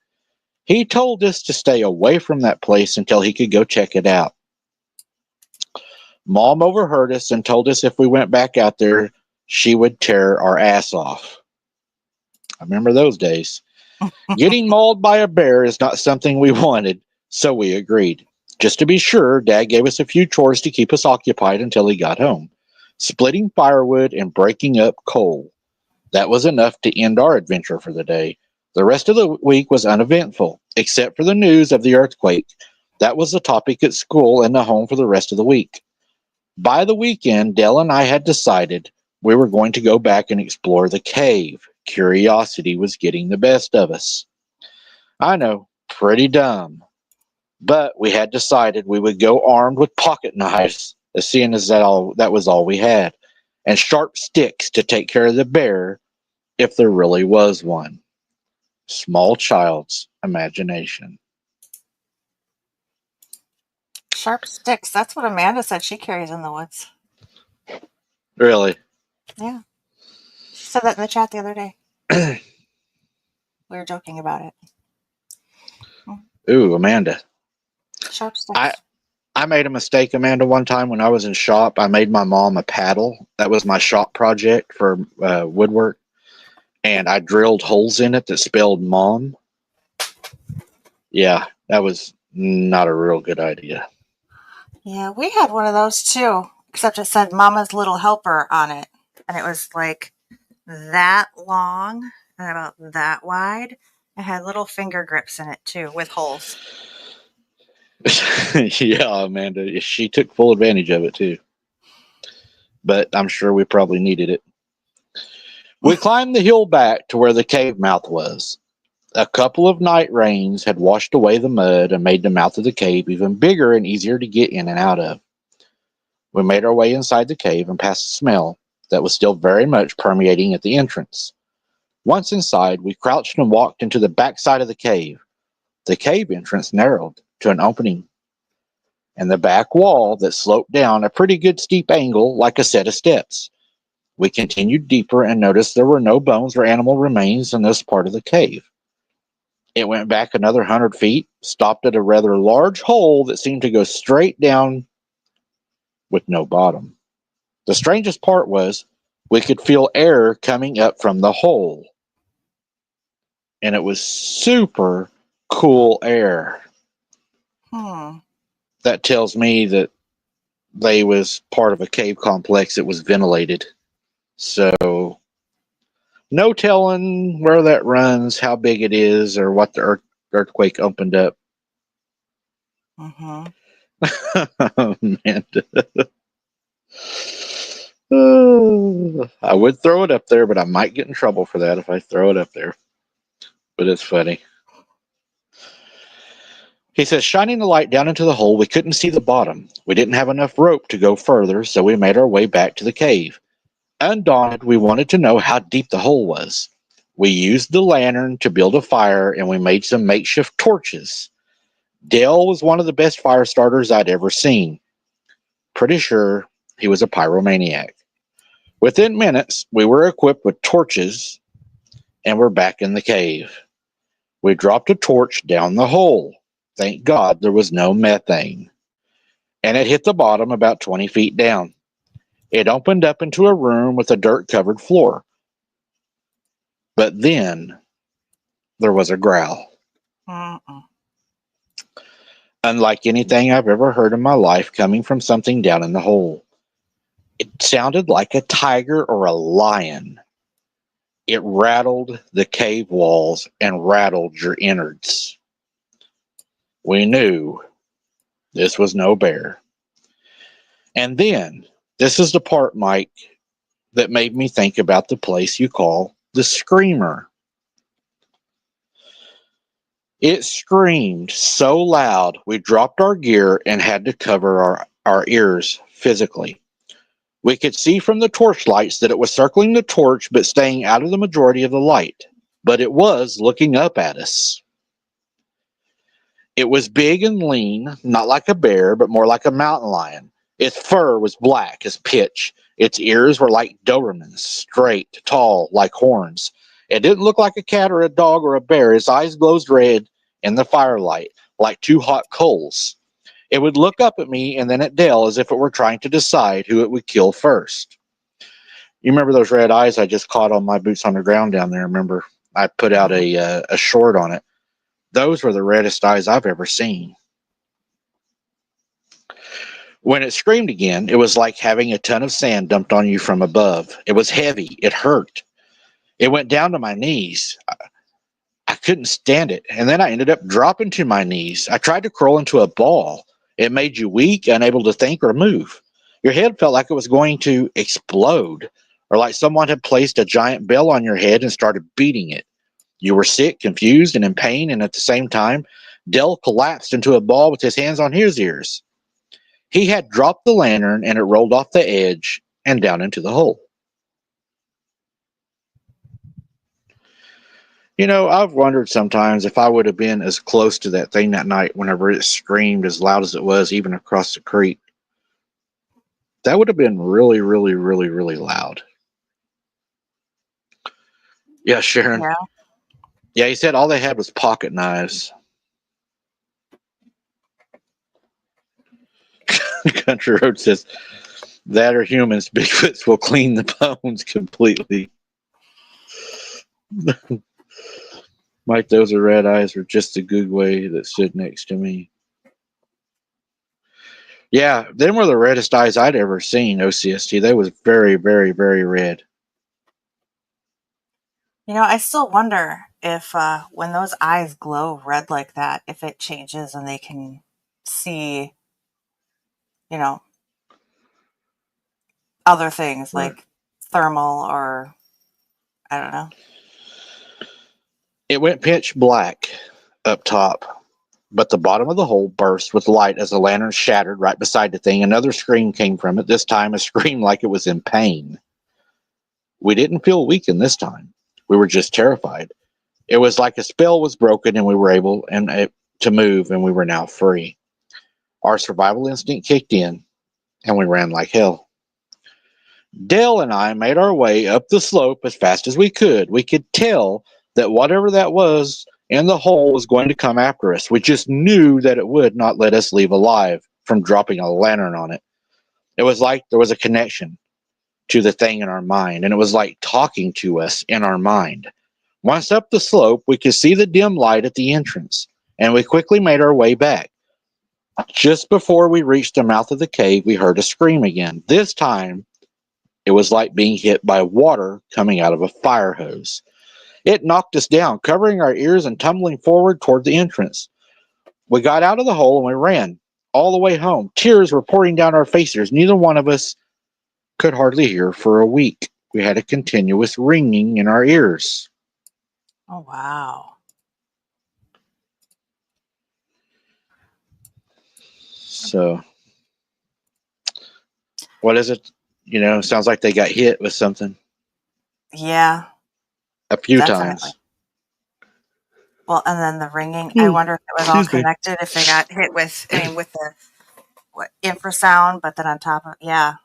He told us to stay away from that place until he could go check it out. Mom overheard us and told us if we went back out there, she would tear our ass off. I remember those days. Getting mauled by a bear is not something we wanted, so we agreed. Just to be sure, Dad gave us a few chores to keep us occupied until he got home. Splitting firewood and breaking up coal. That was enough to end our adventure for the day. The rest of the week was uneventful, except for the news of the earthquake. That was the topic at school and the home for the rest of the week. By the weekend, Dell and I had decided we were going to go back and explore the cave. Curiosity was getting the best of us. I know, pretty dumb. But we had decided we would go armed with pocket knives, seeing as that was all we had, and sharp sticks to take care of the bear if there really was one. Small child's imagination. Sharp sticks. That's what Amanda said she carries in the woods. Really? Yeah. She said that in the chat the other day. We were joking about it. Ooh, Amanda. Sharp sticks. I made a mistake, Amanda, one time when I was in shop. I made my mom a paddle. That was my shop project for woodwork. And I drilled holes in it that spelled mom. Yeah, that was not a real good idea. Yeah, we had one of those too, except it said Mama's Little Helper on it. And it was like that long and about that wide. It had little finger grips in it too, with holes. Yeah, Amanda, she took full advantage of it too. But I'm sure we probably needed it. We climbed the hill back to where the cave mouth was. A couple of night rains had washed away the mud and made the mouth of the cave even bigger and easier to get in and out of. We made our way inside the cave and past the smell that was still very much permeating at the entrance. Once inside, we crouched and walked into the back side of the cave. The cave entrance narrowed to an opening in the back wall that sloped down a pretty good steep angle like a set of steps. We continued deeper and noticed there were no bones or animal remains in this part of the cave. It went back another 100 feet, stopped at a rather large hole that seemed to go straight down with no bottom. The strangest part was we could feel air coming up from the hole. And it was super cool air. That tells me that they was part of a cave complex that was ventilated. So no telling where that runs, how big it is, or what the earthquake opened up. Mm-hmm. Amanda. I would throw it up there, but I might get in trouble for that if I throw it up there. But it's funny. He says, shining the light down into the hole, we couldn't see the bottom. We didn't have enough rope to go further, so we made our way back to the cave. Undaunted, we wanted to know how deep the hole was. We used the lantern to build a fire, and we made some makeshift torches. Dale was one of the best fire starters I'd ever seen. Pretty sure he was a pyromaniac. Within minutes, we were equipped with torches, and we're back in the cave. We dropped a torch down the hole. Thank God there was no methane. And it hit the bottom about 20 feet down. It opened up into a room with a dirt-covered floor. But then there was a growl. Unlike anything I've ever heard in my life coming from something down in the hole. It sounded like a tiger or a lion. It rattled the cave walls and rattled your innards. We knew this was no bear. And then, this is the part, Mike, that made me think about the place you call the Screamer. It screamed so loud we dropped our gear and had to cover our ears physically. We could see from the torchlights that it was circling the torch but staying out of the majority of the light. But it was looking up at us. It was big and lean, not like a bear, but more like a mountain lion. Its fur was black as pitch. Its ears were like Dobermans, straight, tall, like horns. It didn't look like a cat or a dog or a bear. Its eyes glowed red in the firelight, like two hot coals. It would look up at me and then at Dale as if it were trying to decide who it would kill first. You remember those red eyes I just caught on my boots on the ground down there? Remember, I put out a short on it. Those were the reddest eyes I've ever seen. When it screamed again, it was like having a ton of sand dumped on you from above. It was heavy. It hurt. It went down to my knees. I couldn't stand it. And then I ended up dropping to my knees. I tried to crawl into a ball. It made you weak, unable to think or move. Your head felt like it was going to explode, or like someone had placed a giant bell on your head and started beating it. You were sick, confused, and in pain, and at the same time, Dell collapsed into a ball with his hands on his ears. He had dropped the lantern, and it rolled off the edge and down into the hole. You know, I've wondered sometimes if I would have been as close to that thing that night whenever it screamed as loud as it was, even across the creek. That would have been really, really, really, really loud. Yeah, Sharon. Yeah. Yeah, he said all they had was pocket knives. Country Road says, that or humans, Bigfoots will clean the bones completely. Mike, those are red eyes were just the Googway that stood next to me. Yeah, them were the reddest eyes I'd ever seen, OCST. They was very, very, very red. You know, I still wonder if when those eyes glow red like that, if it changes and they can see, you know, other things Right. like thermal or I don't know. It went pitch black up top, but the bottom of the hole burst with light as the lantern shattered right beside the thing. Another scream came from it, this time a scream like it was in pain. We didn't feel weakened this time. We were just terrified. It was like a spell was broken and we were able to move, and we were now free. Our survival instinct kicked in and we ran like hell. Dale and I made our way up the slope as fast as we could. We could tell that whatever that was in the hole was going to come after us. We just knew that it would not let us leave alive from dropping a lantern on it. It was like there was a connection to the thing in our mind, and it was like talking to us in our mind. Once up the slope, we could see the dim light at the entrance, and we quickly made our way back. Just before we reached the mouth of the cave, we heard a scream again. This time, it was like being hit by water coming out of a fire hose. It knocked us down, covering our ears and tumbling forward toward the entrance. We got out of the hole and we ran all the way home. Tears were pouring down our faces. Neither one of us could hardly hear for a week. We had a continuous ringing in our ears. Oh, wow. So, what is it? You know, sounds like they got hit with something Yeah, a few definitely. times. Well, and then the ringing, I wonder if it was all Excuse me. connected, if they got hit with, I mean, with the infrasound, but then on top of, yeah,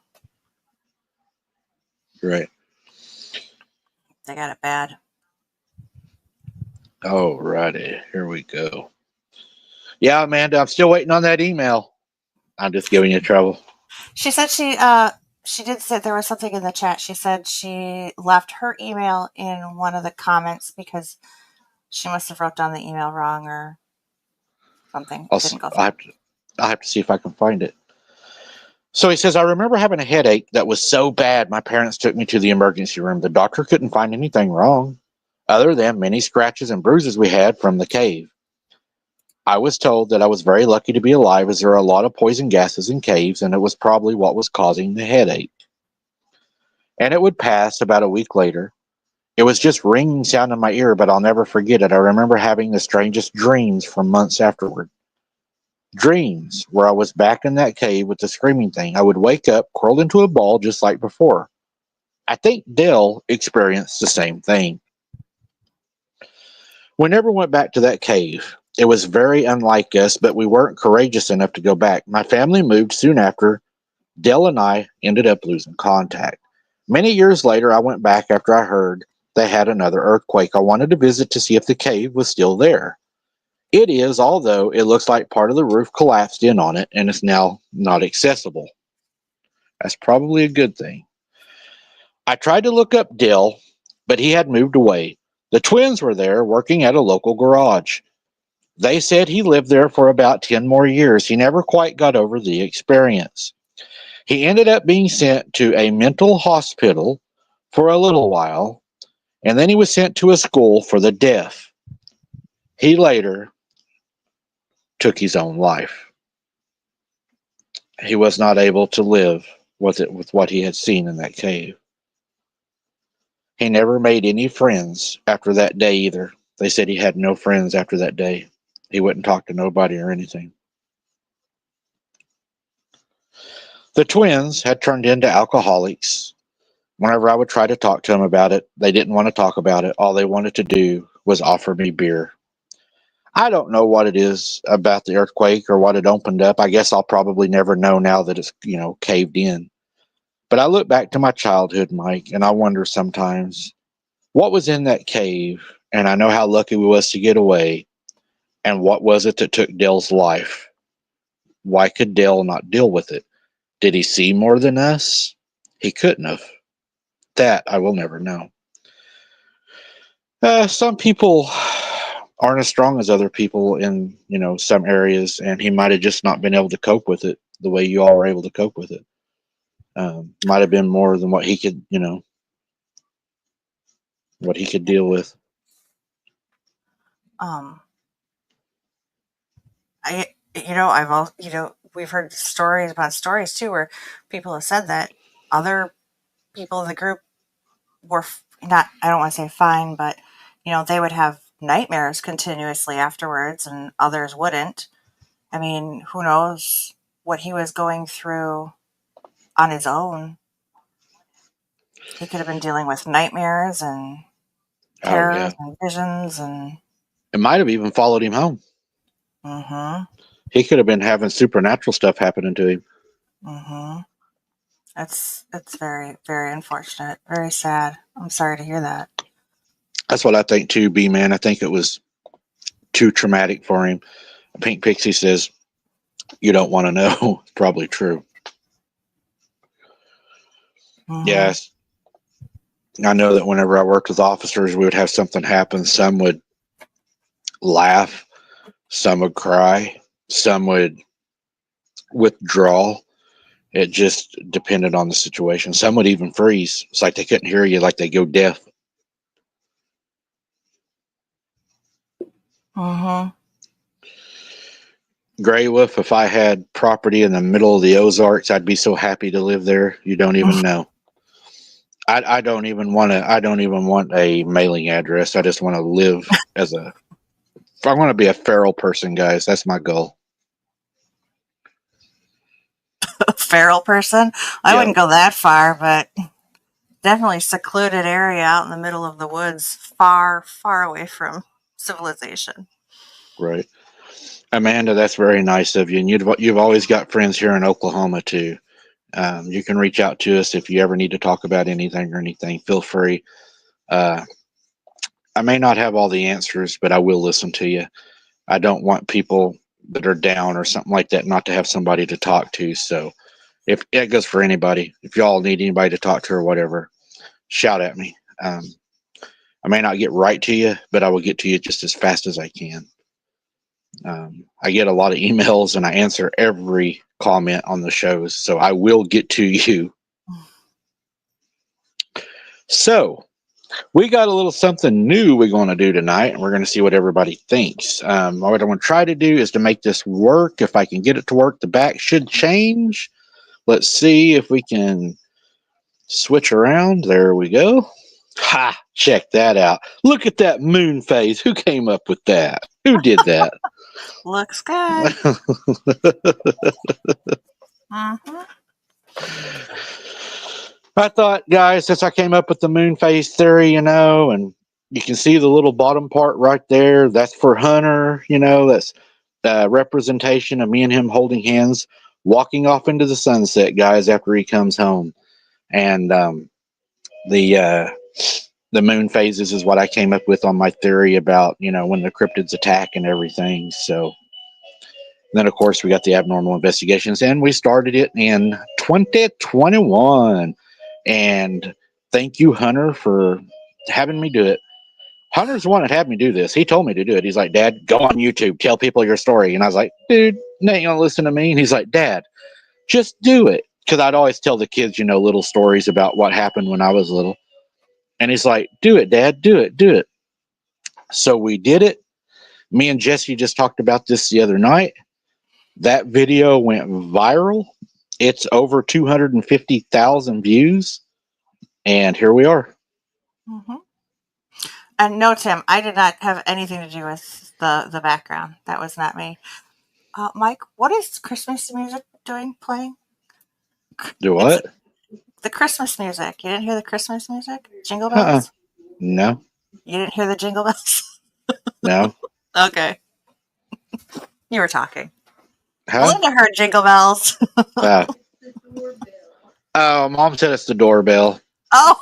Right. they got it bad. Oh, righty. Here we go. Yeah, Amanda, I'm still waiting on that email. I'm just giving you trouble. She said she did say there was something in the chat. She said she left her email in one of the comments because she must have wrote down the email wrong or something. It didn't go I'll through. have to, I'll have to see if I can find it. So he says, I remember having a headache that was so bad my parents took me to the emergency room. The doctor couldn't find anything wrong other than many scratches and bruises we had from the cave. I was told that I was very lucky to be alive as there are a lot of poison gases in caves and it was probably what was causing the headache. And it would pass about a week later. It was just ringing sound in my ear, but I'll never forget it. I remember having the strangest dreams for months afterward. Dreams where I was back in that cave with the screaming thing. I would wake up curled into a ball just like before. I think Dell experienced the same thing. We never went back to that cave. It was very unlike us, but we weren't courageous enough to go back. My family moved soon after. Dell and I ended up losing contact. Many years later, I went back after I heard they had another earthquake. I wanted to visit to see if the cave was still there. It is, although it looks like part of the roof collapsed in on it and is now not accessible. That's probably a good thing. I tried to look up Dill, but he had moved away. The twins were there working at a local garage. They said he lived there for about 10 more years. He never quite got over the experience. He ended up being sent to a mental hospital for a little while, and then he was sent to a school for the deaf. He later took his own life. He was not able to live with what he had seen in that cave. He never made any friends after that day either. They said he had no friends after that day. He wouldn't talk to nobody or anything. The twins had turned into alcoholics. Whenever I would try to talk to them about it, they didn't want to talk about it. All they wanted to do was offer me beer. I don't know what it is about the earthquake or what it opened up. I guess I'll probably never know now that it's, caved in. But I look back to my childhood, Mike, and I wonder sometimes what was in that cave, and I know how lucky we was to get away, and what was it that took Dell's life? Why could Dell not deal with it? Did he see more than us? He couldn't have. That I will never know. Some people aren't as strong as other people in some areas, and he might have just not been able to cope with it the way you all were able to cope with it. Might have been more than what he could, what he could deal with. Um, I've all, we've heard stories about stories too, where people have said that other people in the group were not, I don't want to say fine, but, they would have nightmares continuously afterwards and others wouldn't. I mean, who knows what he was going through on his own. He could have been dealing with nightmares and Oh yeah, terrors and visions and. it might have even followed him home. Mm-hmm. He could have been having supernatural stuff happening to him. Mm-hmm. It's very, very unfortunate. Very sad. I'm sorry to hear that. That's what I think too, B man. I think it was too traumatic for him. Pink Pixie says, "You don't want to know." It's probably true. Mm-hmm. Yes, I know that whenever I worked with officers, we would have something happen. Some would laugh, some would cry, some would withdraw. It just depended on the situation. Some would even freeze. It's like they couldn't hear you, like they go deaf. Mm-hmm. Gray Wolf, if I had property in the middle of the Ozarks, I'd be so happy to live there. You don't even know. I don't even want to. I don't even want a mailing address. I just want to live as a. I want to be a feral person, guys. That's my goal. Feral person? I Yep. wouldn't go that far, but definitely secluded area out in the middle of the woods, far, far away from civilization. Right. Amanda, that's very nice of you. And you've always got friends here in Oklahoma too. You can reach out to us if you ever need to talk about anything or anything. Feel free. Uh, I may not have all the answers, but I will listen to you. I don't want people that are down or something like that not to have somebody to talk to. So if it goes for anybody, if y'all need anybody to talk to or whatever, shout at me. I may not get right to you, but I will get to you just as fast as I can. I get a lot of emails and I answer every comment on the shows, so I will get to you. So, we got a little something new we're going to do tonight, and we're going to see what everybody thinks. What I'm going to try to do is to make this work. If I can get it to work, the back should change. Let's see if we can switch around. There we go. Ha! Check that out. Look at that moon phase. Who came up with that? Who did that? Looks good. Mm-hmm. I thought, guys, since I came up with the moon phase theory, and you can see the little bottom part right there. That's for Hunter, that's the representation of me and him holding hands, walking off into the sunset, guys, after he comes home. And the moon phases is what I came up with on my theory about, when the cryptids attack and everything. So then, of course, we got the abnormal investigations, and we started it in 2021. And thank you, Hunter, for having me do it. Hunter's the one that had me do this. He told me to do it. He's like, Dad, go on YouTube, tell people your story. And I was like, dude, they ain't gonna listen to me. And he's like, Dad, just do it. Because I'd always tell the kids, little stories about what happened when I was little. And he's like, do it, Dad, do it, do it. So we did it. Me and Jesse just talked about this the other night. That video went viral. It's over 250,000 views. And here we are. Mm-hmm. And no, Tim, I did not have anything to do with the background. That was not me. Mike, what is Christmas music playing? Do what? The Christmas music. You didn't hear the Christmas music? Jingle bells? No. You didn't hear the jingle bells? No. Okay. You were talking. Huh? Linda heard jingle bells. Oh, Mom said it's the doorbell. Oh.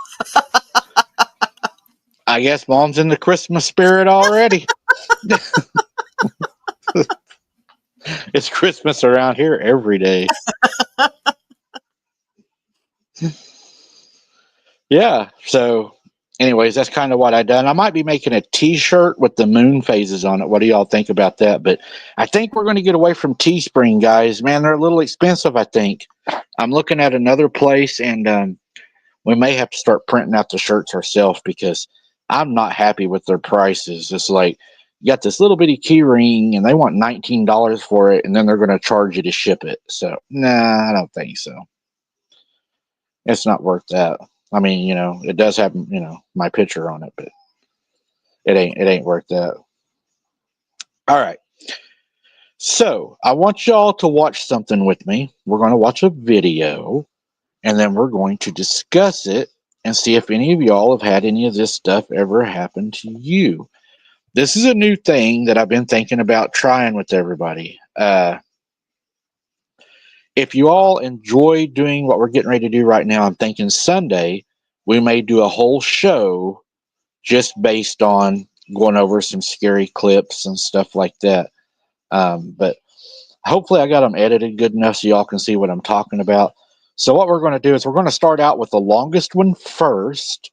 I guess Mom's in the Christmas spirit already. It's Christmas around here every day. Yeah. So, anyways, that's kind of what I done. I might be making a T-shirt with the moon phases on it. What do y'all think about that? But I think we're going to get away from Teespring, guys. Man, they're a little expensive, I think. I'm looking at another place, and we may have to start printing out the shirts ourselves because I'm not happy with their prices. It's like you got this little bitty key ring and they want $19 for it, and then they're going to charge you to ship it. So, nah, I don't think so. It's not worth that. I mean, it does have, my picture on it, but it ain't worth that. All right. So I want y'all to watch something with me. We're going to watch a video, and then we're going to discuss it and see if any of y'all have had any of this stuff ever happen to you. This is a new thing that I've been thinking about trying with everybody. If you all enjoy doing what we're getting ready to do right now, I'm thinking Sunday we may do a whole show just based on going over some scary clips and stuff like that. But hopefully I got them edited good enough so y'all can see what I'm talking about. So what we're going to do is we're going to start out with the longest one first,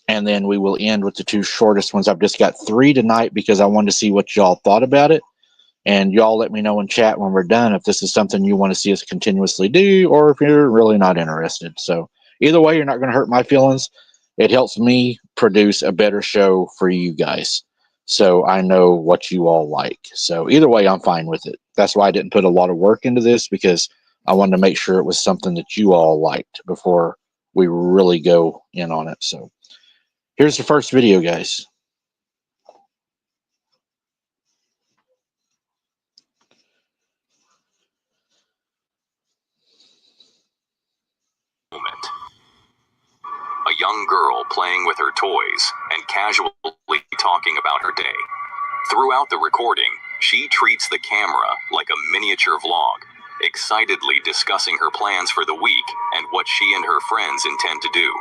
and then we will end with the two shortest ones. I've just got 3 tonight because I wanted to see what y'all thought about it. And y'all let me know in chat when we're done if this is something you want to see us continuously do or if you're really not interested. So either way, you're not going to hurt my feelings. It helps me produce a better show for you guys, so I know what you all like. So either way, I'm fine with it. That's why I didn't put a lot of work into this, because I wanted to make sure it was something that you all liked before we really go in on it. So here's the first video, guys. A young girl playing with her toys and casually talking about her day. Throughout the recording, she treats the camera like a miniature vlog, excitedly discussing her plans for the week and what she and her friends intend to do.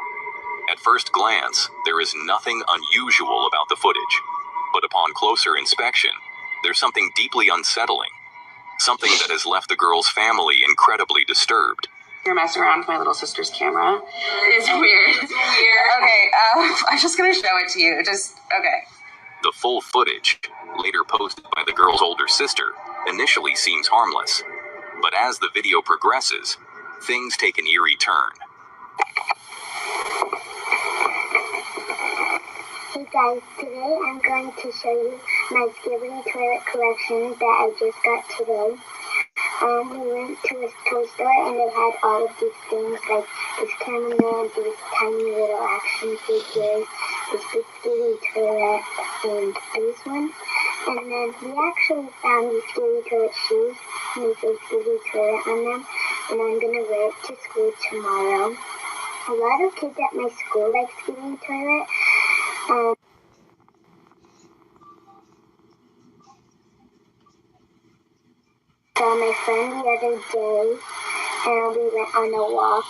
At first glance, there is nothing unusual about the footage, but upon closer inspection, there's something deeply unsettling, something that has left the girl's family incredibly disturbed. You're messing around with my little sister's camera. It is weird. It's weird. Okay, I'm just gonna show it to you. Okay. The full footage later posted by the girl's older sister, initially seems harmless. But as the video progresses, things take an eerie turn. Hey guys, today I'm going to show you my Skibbity toilet collection that I just got today. We went to a toy store and they had all of these things like this cameraman, these tiny little action figures, this big Skibbity toilet, and these ones. And then we actually found these Skibbity toilet shoes and they say Skibbity toilet on them, and I'm gonna wear it to school tomorrow. A lot of kids at my school like Skibbity toilet. Saw my friend the other day, and we went on a walk,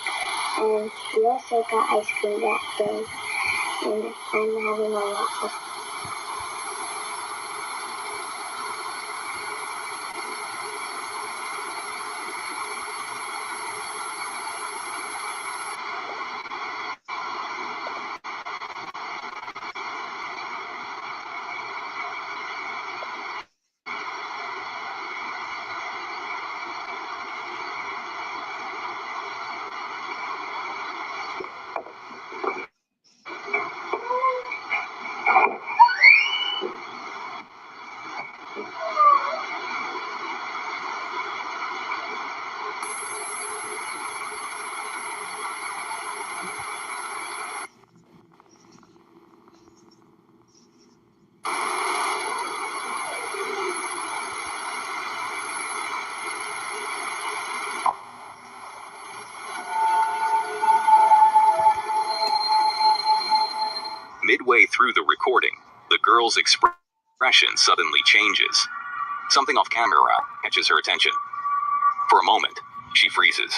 and we also got ice cream that day, and I'm having a lot of fun. Midway through the recording, the girl's expression suddenly changes. Something off camera catches her attention. For a moment, she freezes.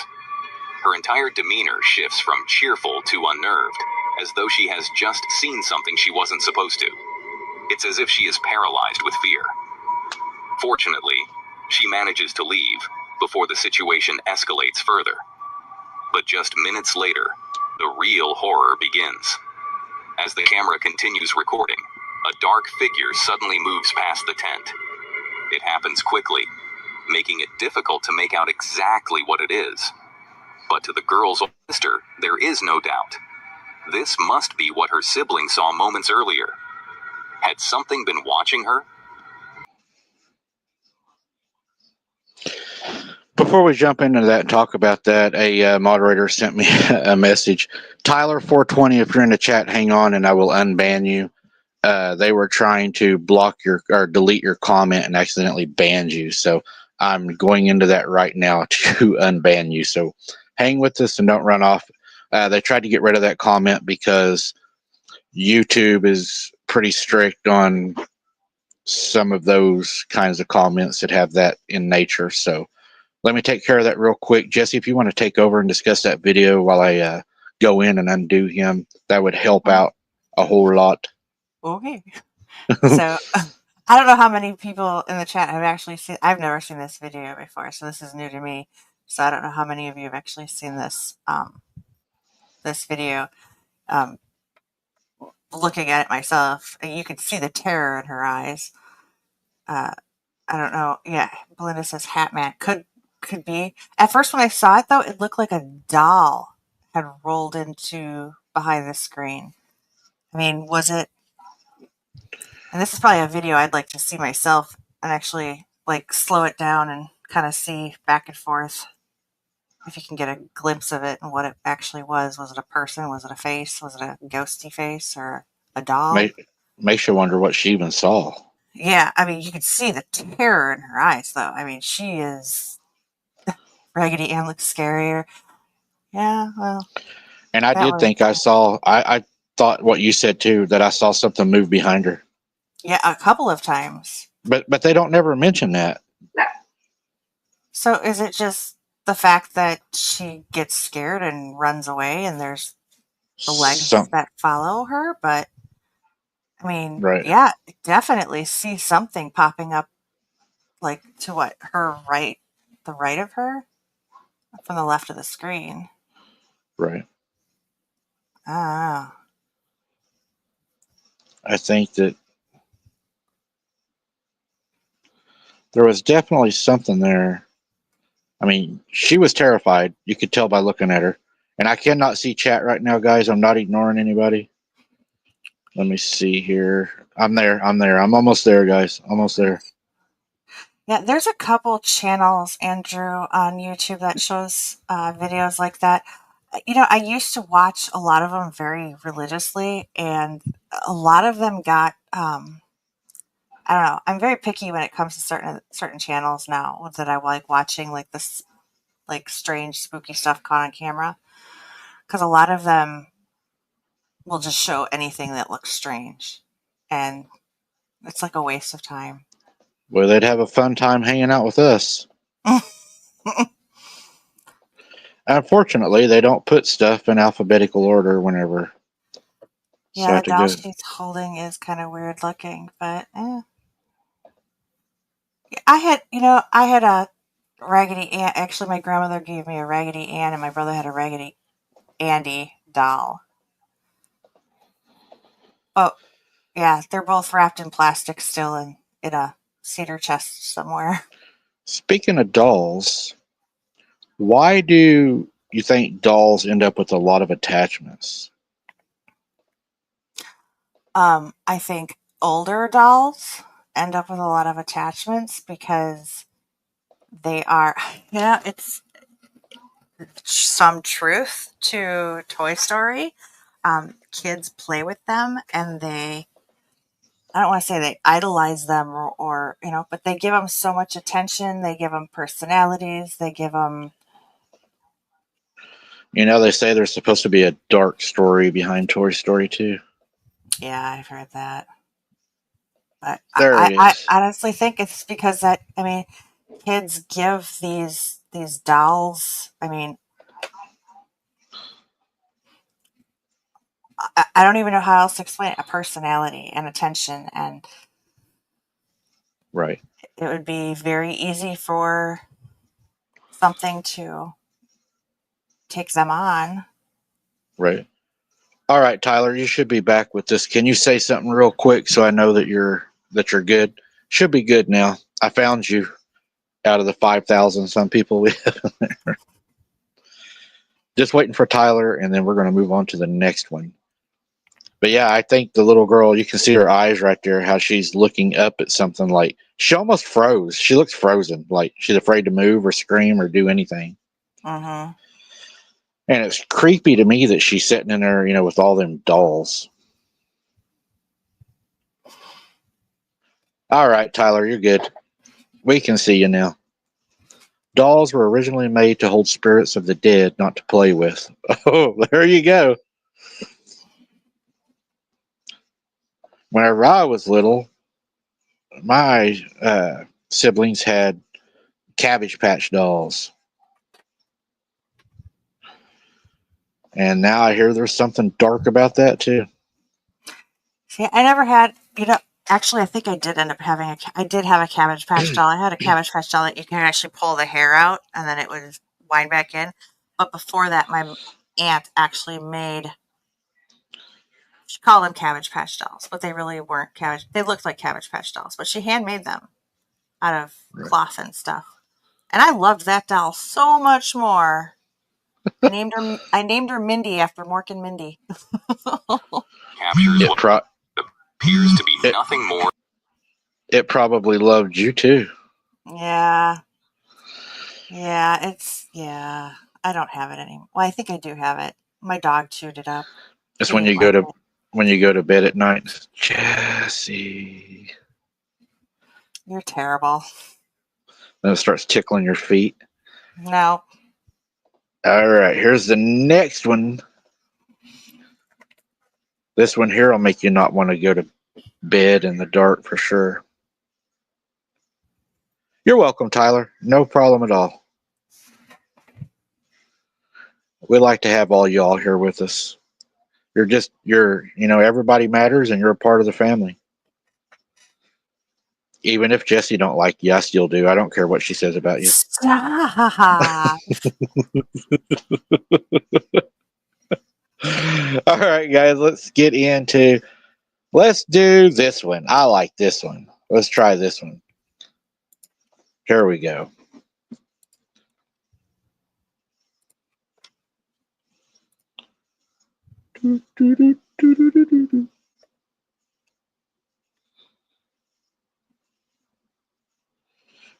Her entire demeanor shifts from cheerful to unnerved, as though she has just seen something she wasn't supposed to. It's as if she is paralyzed with fear. Fortunately, she manages to leave before the situation escalates further. But just minutes later, the real horror begins. As the camera continues recording, a dark figure suddenly moves past the tent. It happens quickly, making it difficult to make out exactly what it is. But to the girl's older sister, there is no doubt. This must be what her sibling saw moments earlier. Had something been watching her? Before we jump into that and talk about that, a moderator sent me a message. Tyler 420, if you're in the chat, hang on and I will unban you. They were trying to block your or delete your comment and accidentally banned you. So I'm going into that right now to unban you. So hang with us and don't run off. They tried to get rid of that comment because YouTube is pretty strict on some of those kinds of comments that have that in nature. So let me take care of that real quick. Jesse, if you want to take over and discuss that video while I go in and undo him, that would help out a whole lot. Okay. So I don't know how many people in the chat have actually seen. I've never seen this video before, so this is new to me. So I don't know how many of you have actually seen this this video. Looking at it myself, you can see the terror in her eyes. I don't know. Yeah, Belinda says Hatman could be. At first, when I saw it though, it looked like a doll had rolled into behind the screen. I mean, was it? And this is probably a video I'd like to see myself and actually like slow it down and kind of see back and forth if you can get a glimpse of it and what it actually was. Was it a person? Was it a face? Was it a ghosty face or a doll? Makes you wonder what she even saw. Yeah, I mean, you can see the terror in her eyes, though. I mean, she is Raggedy Ann looks scarier. Yeah, well, And I that did one. think I saw, I thought what you said too, that I saw something move behind her. Yeah, a couple of times. But they don't never mention that. So is it just the fact that she gets scared and runs away and there's the legs that follow her? But, I mean, right. Yeah, definitely see something popping up, like, to what, her right, the right of her? From the left of the screen. Right. Oh. I think that There was definitely something there. I mean, she was terrified. You could tell by looking at her. And I cannot see chat right now, guys. I'm not ignoring anybody. Let me see here. I'm there. I'm almost there, guys. Almost there. Yeah, there's a couple channels, Andrew, on YouTube that shows videos like that. I used to watch a lot of them very religiously, and a lot of them got. I don't know. I'm very picky when it comes to certain channels now that I like watching, like this, like strange, spooky stuff caught on camera, because a lot of them will just show anything that looks strange, and it's like a waste of time. Well, they'd have a fun time hanging out with us. Unfortunately, they don't put stuff in alphabetical order whenever. So I Yeah, have the to doll go. she's holding is kind of weird looking, but I had a Raggedy Ann. Actually, my grandmother gave me a Raggedy Ann, and my brother had a Raggedy Andy doll. Oh, yeah, they're both wrapped in plastic still in a cedar chest somewhere. Speaking of dolls, why do you think dolls end up with a lot of attachments? I think older dolls end up with a lot of attachments because they are, it's some truth to Toy Story. Kids play with them and I don't want to say they idolize them or, but they give them so much attention. They give them personalities. They give them. They say there's supposed to be a dark story behind Toy Story 2. Yeah, I've heard that. But There it I is. honestly think it's because kids give these dolls. I don't even know how else to explain it. A personality and attention, and Right. it would be very easy for something to take them on. Right. All right, Tyler, you should be back with this. Can you say something real quick so I know that you're good? Should be good now. I found you out of the 5,000 some people we have in there. Just waiting for Tyler, and then we're going to move on to the next one. But yeah, I think the little girl, you can see her eyes right there, how she's looking up at something like she almost froze. She looks frozen, like she's afraid to move or scream or do anything. Mm-hmm. And it's creepy to me that she's sitting in there, with all them dolls. All right, Tyler, you're good. We can see you now. Dolls were originally made to hold spirits of the dead, not to play with. Oh, there you go. Whenever I was little, my siblings had Cabbage Patch dolls. And now I hear there's something dark about that too. See, I never had, actually, I think I did end up having I did have a Cabbage Patch doll. I had a Cabbage Patch doll that you can actually pull the hair out and then it would wind back in. But before that, my aunt actually made, she called them Cabbage Patch dolls, but they really weren't they looked like Cabbage Patch dolls, but she handmade them out of Right. cloth and stuff. And I loved that doll so much more. I named her Mindy after Mork and Mindy. Captures what appears to be nothing more. It probably loved you too. Yeah. Yeah, I don't have it anymore. Well, I think I do have it. My dog chewed it up. It's He when didn't you like go it. to bed at night. Jesse. You're terrible. Then it starts tickling your feet. No. All right, here's the next one. This one here will make you not want to go to bed in the dark for sure. You're welcome, Tyler. No problem at all. We like to have all y'all here with us. Everybody matters and you're a part of the family. Even if Jessie don't like you, I still do. I don't care what she says about you. Stop. All right, guys, let's do this one. I like this one. Let's try this one. Here we go.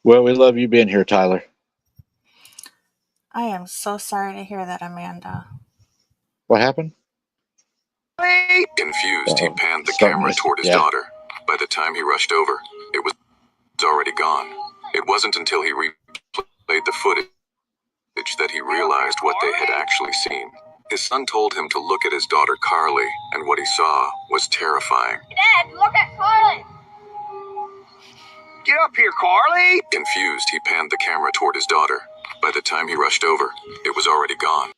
Well, we love you being here, Tyler. I am so sorry to hear that, Amanda. What happened? Confused, he panned the Starting camera this- toward his yeah. daughter. By the time he rushed over, it was already gone. It wasn't until he replayed the footage that he realized what they had actually seen. His son told him to look at his daughter Carly, and what he saw was terrifying. Dad, look at Carly. Get up here, Carly! Confused, he panned the camera toward his daughter. By the time he rushed over, it was already gone.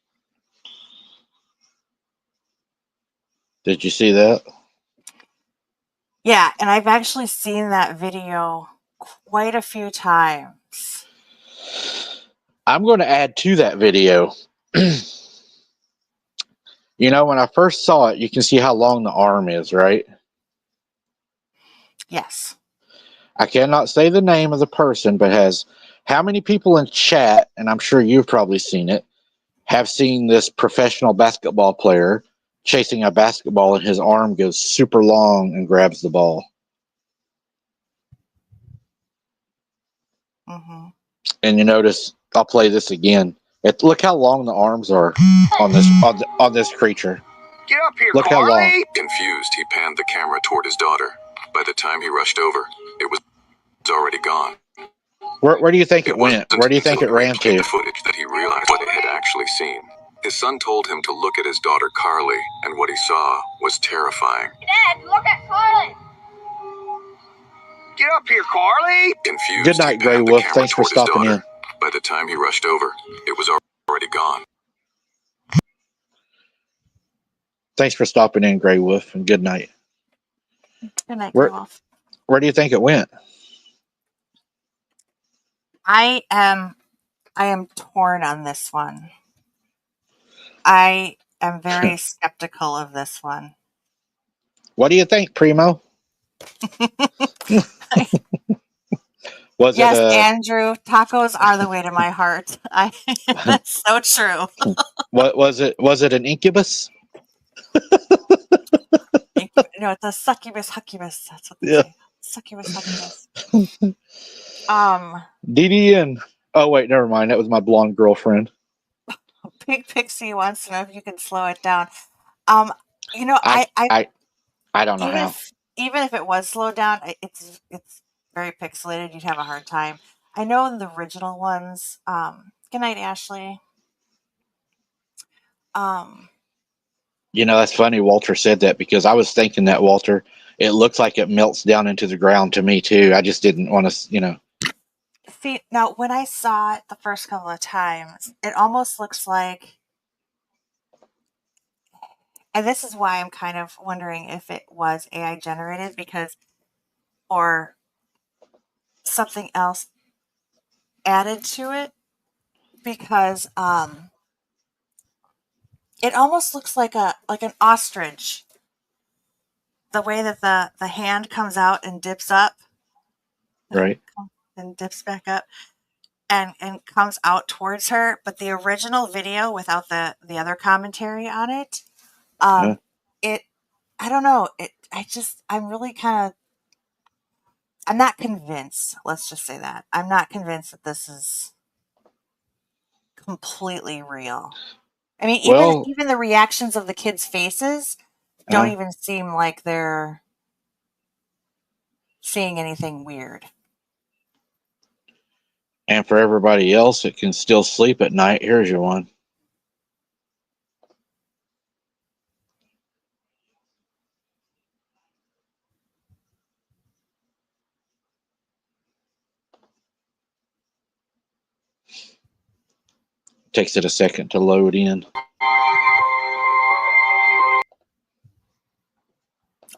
Did you see that? Yeah, and I've actually seen that video quite a few times. I'm going to add to that video. You know, when I first saw it, you can see how long the arm is, right? Yes. I cannot say the name of the person, but has how many people in chat, and I'm sure you've probably seen it, have seen this professional basketball player chasing a basketball and his arm goes super long and grabs the ball. Mm-hmm. And you notice, I'll play this again. Look how long the arms are on this creature. Get up here, Look how Carly! long. Confused, he panned the camera toward his daughter. By the time he rushed over, it was already gone. Where do you think it went? wasn't Where do you think it until he ran replayed to? the footage that he realized what they had actually seen. His son told him to look at his daughter Carly, and what he saw was terrifying. Dad, look at Carly. Get up here, Carly! Confused, Good night, he Grey panned the Wolf. camera Thanks for toward his stopping daughter. in. By the time he rushed over, it was already gone. Thanks for stopping in, Grey Wolf, and good night. Good night, Where- Wolf. Where do you think it went? I am torn on this one. I am very skeptical of this one. What do you think, Primo? Was Yes, it Andrew, tacos are the way to my heart. That's so true. what was it? Was it an incubus? No, it's a succubus huccubus. That's what they Yeah. say. Succubus huccubus. DDN. Oh wait, never mind. That was my blonde girlfriend. Pig Pixie wants to know if you can slow it down. You know, I don't know how. Even if it was slowed down, it's very pixelated. You'd have a hard time. I know in the original ones. Good night, Ashley. You know, that's funny. Walter said that because I was thinking that, Walter. It looks like it melts down into the ground to me too. I just didn't want to, you know. See, now when I saw it the first couple of times, it almost looks like, and this is why I'm kind of wondering if it was AI generated or something else added to it, because it almost looks like an ostrich. The way that the hand comes out and dips up, Right. and dips back up, and comes out towards her. But the original video without the other commentary on it, it, I don't know. I'm really I'm not convinced. Let's just say that I'm not convinced that this is completely real. I mean, Well, even the reactions of the kids' faces don't even seem like they're seeing anything weird. and for everybody else that can still sleep at night, here's your one. Takes it a second to load in.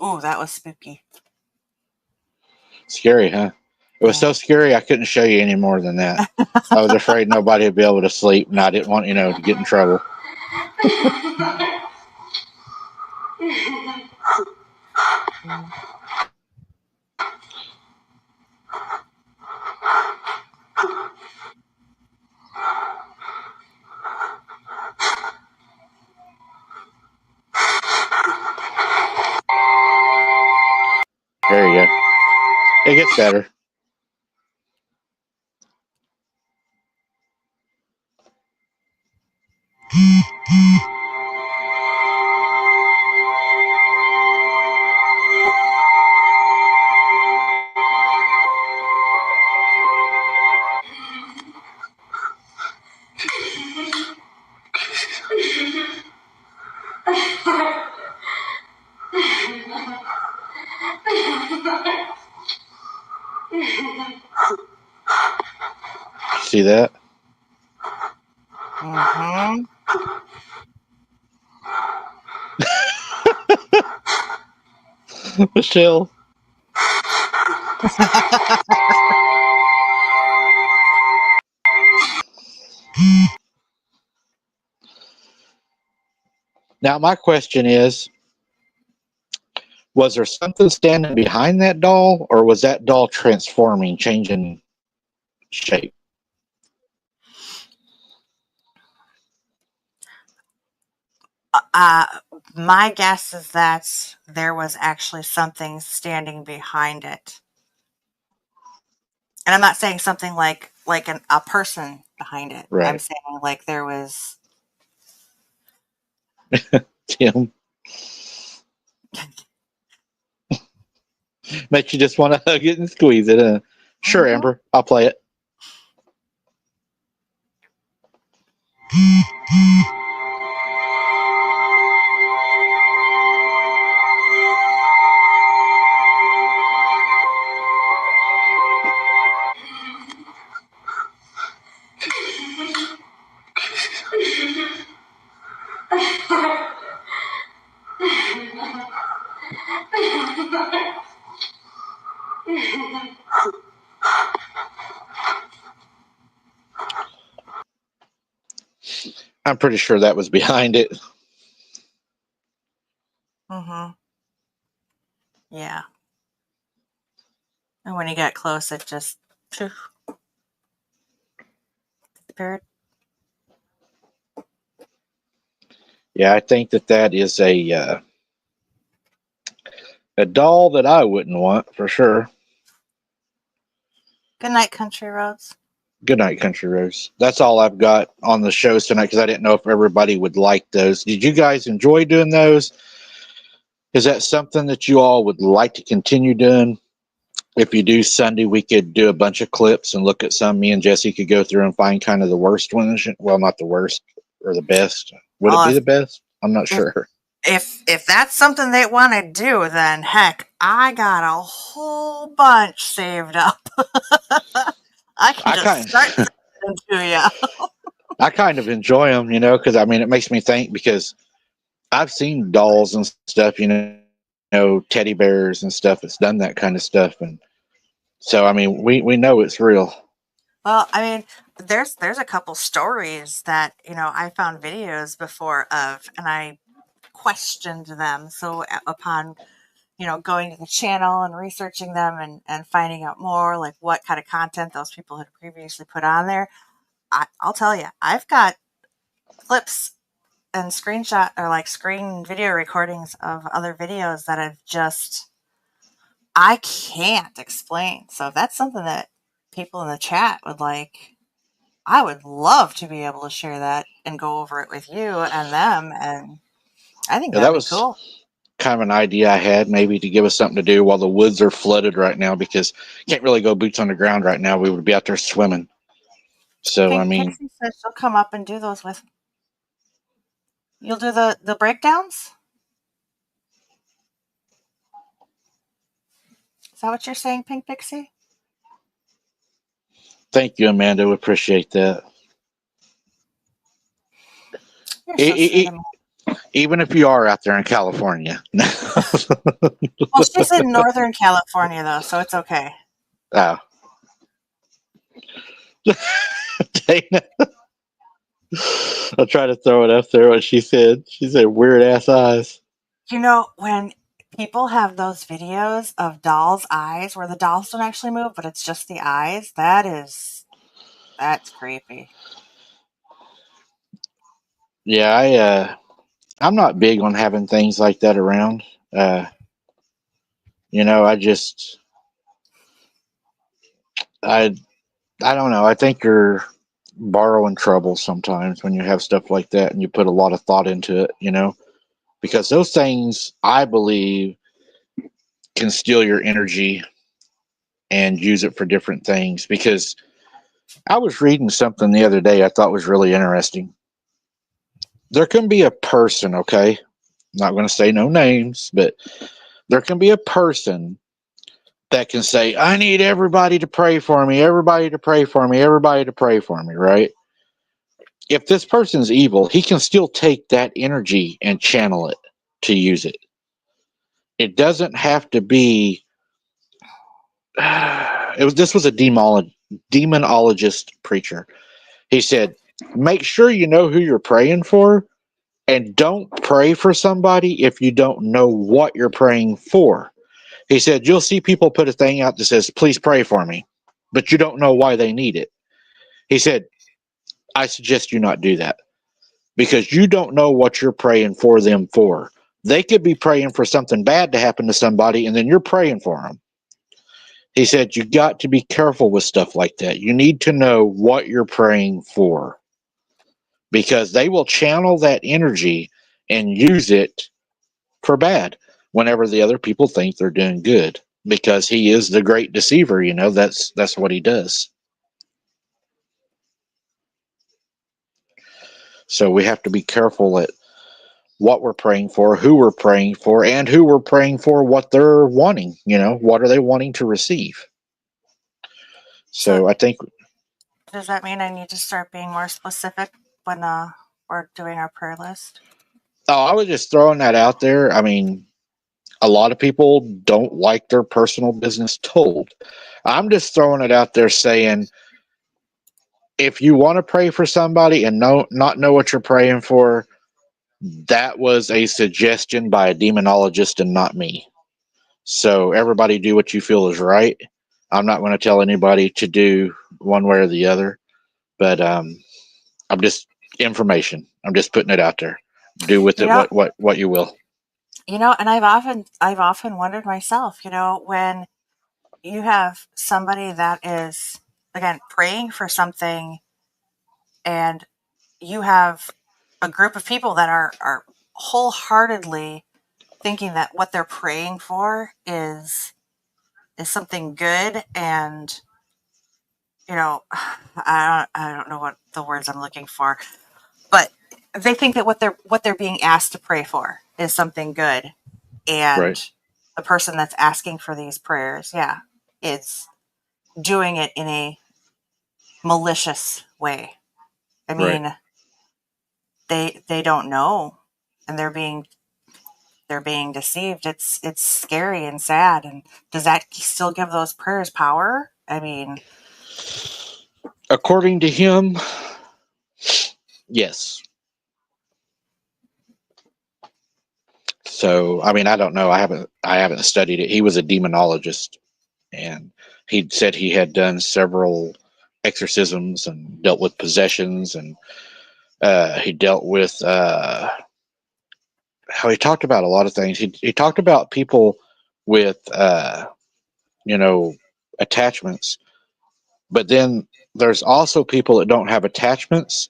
Oh, that was spooky. Scary, huh? It was so scary I couldn't show you any more than that. I was afraid nobody would be able to sleep, and I didn't want, to get in trouble. That's better. See that? Mm-hmm. Michelle. Now, my question is, was there something standing behind that doll, or was that doll transforming, changing shape? Uh, my guess is that there was actually something standing behind it. And I'm not saying something like a person behind it. I'm Right. saying like there was. Tim, makes you just want to hug it and squeeze it. Sure, Mhm. Amber, I'll play it. I'm pretty sure that was behind it. Mhm. Yeah. And when you get close, it just phew, disappeared. Yeah, I think that is a doll that I wouldn't want for sure. Good night, country roads. Good night, Country Rose. That's all I've got on the shows tonight because I didn't know if everybody would like those. Did you guys enjoy doing those? Is that something that you all would like to continue doing? If you do Sunday, we could do a bunch of clips and look at some. Me and Jesse could go through and find kind of the worst ones. Well, not the worst or the best. Would it Well, be the best? I'm not if sure. if that's something they want to do, then heck, I got a whole bunch saved up. I can I just kind start sending them to you. I kind of enjoy them, because I mean it makes me think because I've seen dolls and stuff, teddy bears and stuff. It's done that kind of stuff, and so I mean we know it's real. Well, I mean, there's a couple stories that I found videos before of, and I questioned them. So upon going to the channel and researching them and finding out more, like what kind of content those people had previously put on there, I'll tell you, I've got clips and screenshot or like screen video recordings of other videos that I've just I can't explain. So if that's something that people in the chat would like, I would love to be able to share that and go over it with you and them, and I think Yeah, that'd that be was cool. kind of an idea I had, maybe to give us something to do while the woods are flooded right now because can't really go boots on the ground right now. We would be out there swimming. So I Pink mean, Pixie says she'll come up and do those with. You'll do the breakdowns. Is that what you're saying, Pink Pixie? thank you, Amanda. We appreciate that. You're E- so sweet, e- e- Amanda. even if you are out there in California. Well, she's in Northern California though, so it's okay. Oh. Dana, I'll try to throw it up there. What she said. She said weird ass eyes. When people have those videos of dolls' eyes where the dolls don't actually move, but it's just the eyes, that's creepy. Yeah, I'm not big on having things like that around. I just I I don't know. I think you're borrowing trouble sometimes when you have stuff like that and you put a lot of thought into it, because those things I believe can steal your energy and use it for different things. Because I was reading something the other day I thought was really interesting. There can be a person, okay? I'm not going to say no names, but there can be a person that can say, I need everybody to pray for me, everybody to pray for me, everybody to pray for me, right? If this person's evil, he can still take that energy and channel it to use it. It doesn't have to be. This was a demonologist preacher. He said, make sure you know who you're praying for, and don't pray for somebody if you don't know what you're praying for. He said, you'll see people put a thing out that says, please pray for me, but you don't know why they need it. He said, I suggest you not do that because you don't know what you're praying for them for. They could be praying for something bad to happen to somebody, and then you're praying for them. He said, you got to be careful with stuff like that. You need to know what you're praying for because they will channel that energy and use it for bad whenever the other people think they're doing good, because he is the great deceiver. That's what he does. So we have to be careful at what we're praying for, who we're praying for, and who we're praying for, what they're wanting. What are they wanting to receive? So I think. Does that mean I need to start being more specific when we're doing our prayer list? Oh, I was just throwing that out there. I mean, a lot of people don't like their personal business told. I'm just throwing it out there saying, if you want to pray for somebody and not know what you're praying for, that was a suggestion by a demonologist and not me. So everybody do what you feel is right. I'm not going to tell anybody to do one way or the other, but I'm just information. I'm just putting it out there. Do with You it know, what you will. and I've often wondered myself, when you have somebody that is, again, praying for something, and you have a group of people that are wholeheartedly thinking that what they're praying for is something good, and I don't know what the words I'm looking for, but they think that what they're being asked to pray for is something good, Right. and the person that's asking for these prayers, yeah, is doing it in a malicious way. I Right. mean, they don't know, and they're being deceived. It's scary and sad. And does that still give those prayers power? I mean, According to him, yes. So, I mean, I don't know. I haven't studied it. He was a demonologist, and he said he had done several exorcisms and dealt with possessions, and he dealt with how he talked about a lot of things. He talked about people with you know attachments, but then there's also people that don't have attachments.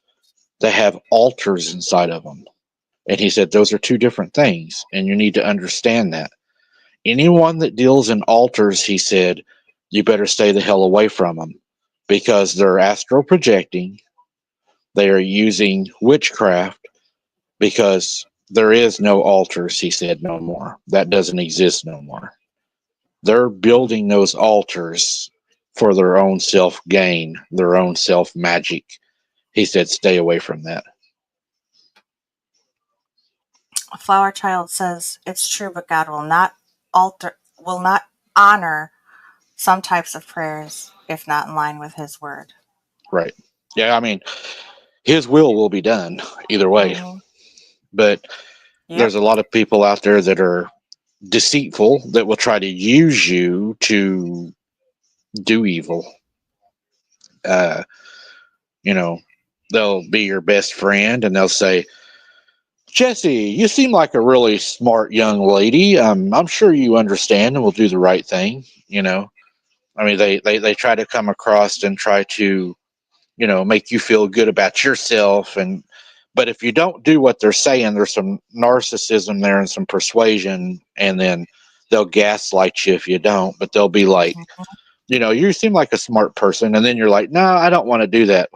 They have altars inside of them, and he said those are two different things, and you need to understand that. Anyone that deals in altars, he said, you better stay the hell away from them because they're astral projecting. They are using witchcraft because there is no altars, he said, no more. That doesn't exist no more. They're building those altars for their own self gain, their own self magic. He said, stay away from that. Flower Child says it's true, but God will not honor some types of prayers if not in line with His word. Right. Yeah, I mean, his will be done either way. Mm-hmm. But Yep. there's a lot of people out there that are deceitful that will try to use you to do evil. Uh, you know, they'll be your best friend and they'll say, Jesse, you seem like a really smart young lady. I'm sure you understand and will do the right thing. I mean, they try to come across and try to, make you feel good about yourself. But if you don't do what they're saying, there's some narcissism there and some persuasion, and then they'll gaslight you if you don't. But they'll be like, you seem like a smart person, and then you're like, no, I don't want to do that.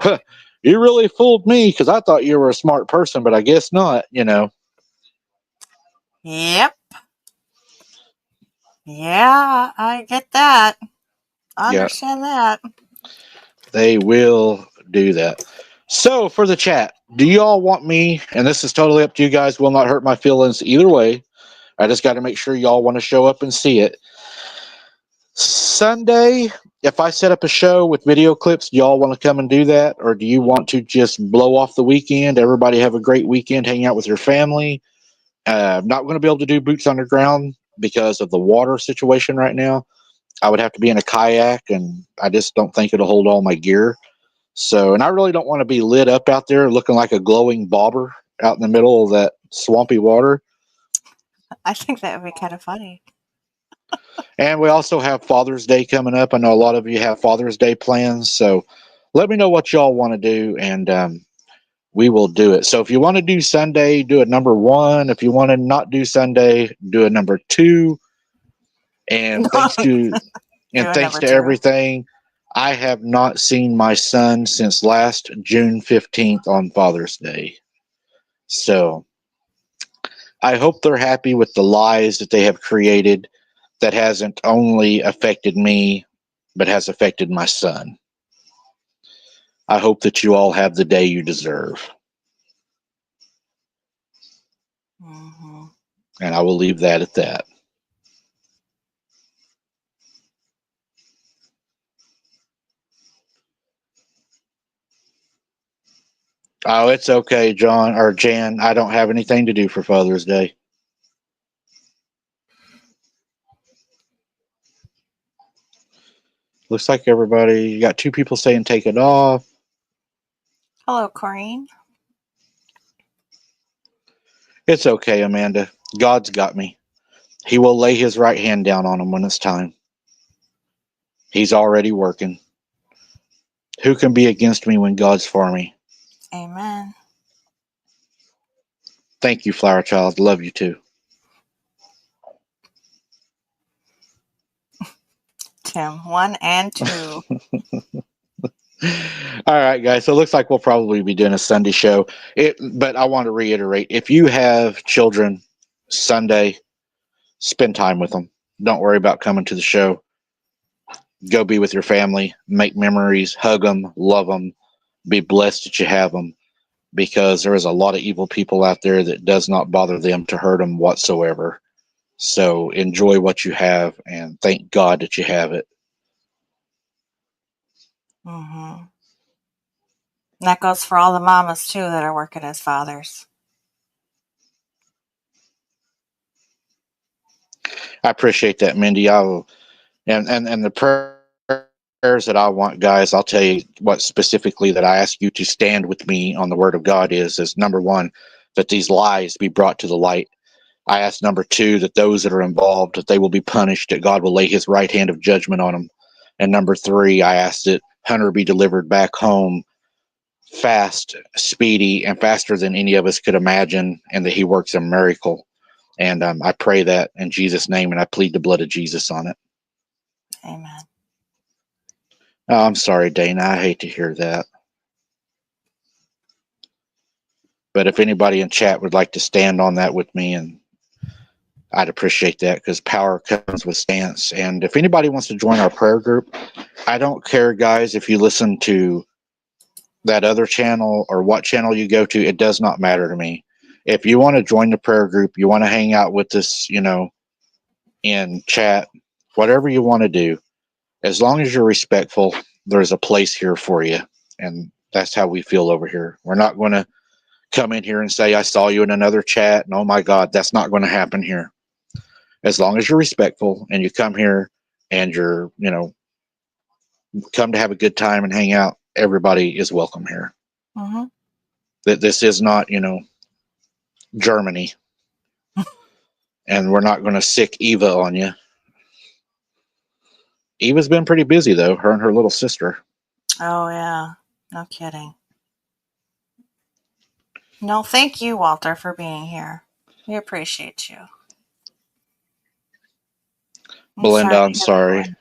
You really fooled me because I thought you were a smart person, but I guess not. Yep. Yeah, I get that. I Yeah, understand that. they will do that. So for the chat, do you all want me? And this is totally up to you guys. Will not hurt my feelings either way. I just got to make sure y'all want to show up and see it. Sunday, if I set up a show with video clips, do y'all want to come and do that? Or do you want to just blow off the weekend? Everybody have a great weekend, hang out with your family. I'm not going to be able to do boots underground because of the water situation right now. I would have to be in a kayak, and I just don't think it'll hold all my gear. So, and I really don't want to be lit up out there looking like a glowing bobber out in the middle of that swampy water. I think that would be kind of funny. And we also have Father's Day coming up. I know a lot of you have Father's Day plans. So let me know what y'all want to do, and we will do it. So if you want to do Sunday, do it number 1. If you want to not do Sunday, do it number 2. And thanks to number 2. everything, I have not seen my son since last June 15th on Father's Day. So I hope they're happy with the lies that they have created that hasn't only affected me, but has affected my son. I hope that you all have the day you deserve. Mm-hmm. And I will leave that at that. Oh, it's okay, John or Jan. I don't have anything to do for Father's Day. Looks like everybody, you got 2 people saying take it off. Hello, Corrine. It's okay, Amanda. God's got me. He will lay his right hand down on him when it's time. He's already working. Who can be against me when God's for me? Amen. Thank you, Flower Child. Love you too. Tim, 1 and 2. All right, guys. So it looks like we'll probably be doing a Sunday show. But I want to reiterate, if you have children, Sunday, spend time with them. Don't worry about coming to the show. Go be with your family, make memories, hug them, love them, be blessed that you have them, because there is a lot of evil people out there that does not bother them to hurt them whatsoever. So enjoy what you have and thank God that you have it. Mm-hmm. And that goes for all the mamas, too, that are working as fathers. I appreciate that, Mindy. And the prayers that I want, guys, I'll tell you what specifically that I ask you to stand with me on the Word of God is number 1, that these lies be brought to the light. I ask number 2, that those that are involved, that they will be punished, that God will lay his right hand of judgment on them. And number 3, I ask that Hunter be delivered back home fast, speedy, and faster than any of us could imagine, and that he works a miracle. And I pray that in Jesus' name, and I plead the blood of Jesus on it. Amen. Oh, I'm sorry, Dana. I hate to hear that. But if anybody in chat would like to stand on that with me, and I'd appreciate that, because power comes with stance. And if anybody wants to join our prayer group, I don't care, guys, if you listen to that other channel or what channel you go to. It does not matter to me. If you want to join the prayer group, you want to hang out with us, in chat, whatever you want to do, as long as you're respectful, there's a place here for you. And that's how we feel over here. We're not going to come in here and say, I saw you in another chat, and oh my God, that's not going to happen here. As long as you're respectful and you come here and you're, come to have a good time and hang out, everybody is welcome here. Mm-hmm. That this is not, Germany. And we're not going to sick Eva on you. Eva's been pretty busy, though, her and her little sister. Oh, yeah. No kidding. No, thank you, Walter, for being here. We appreciate you. Belinda, I'm to hear sorry. Belinda.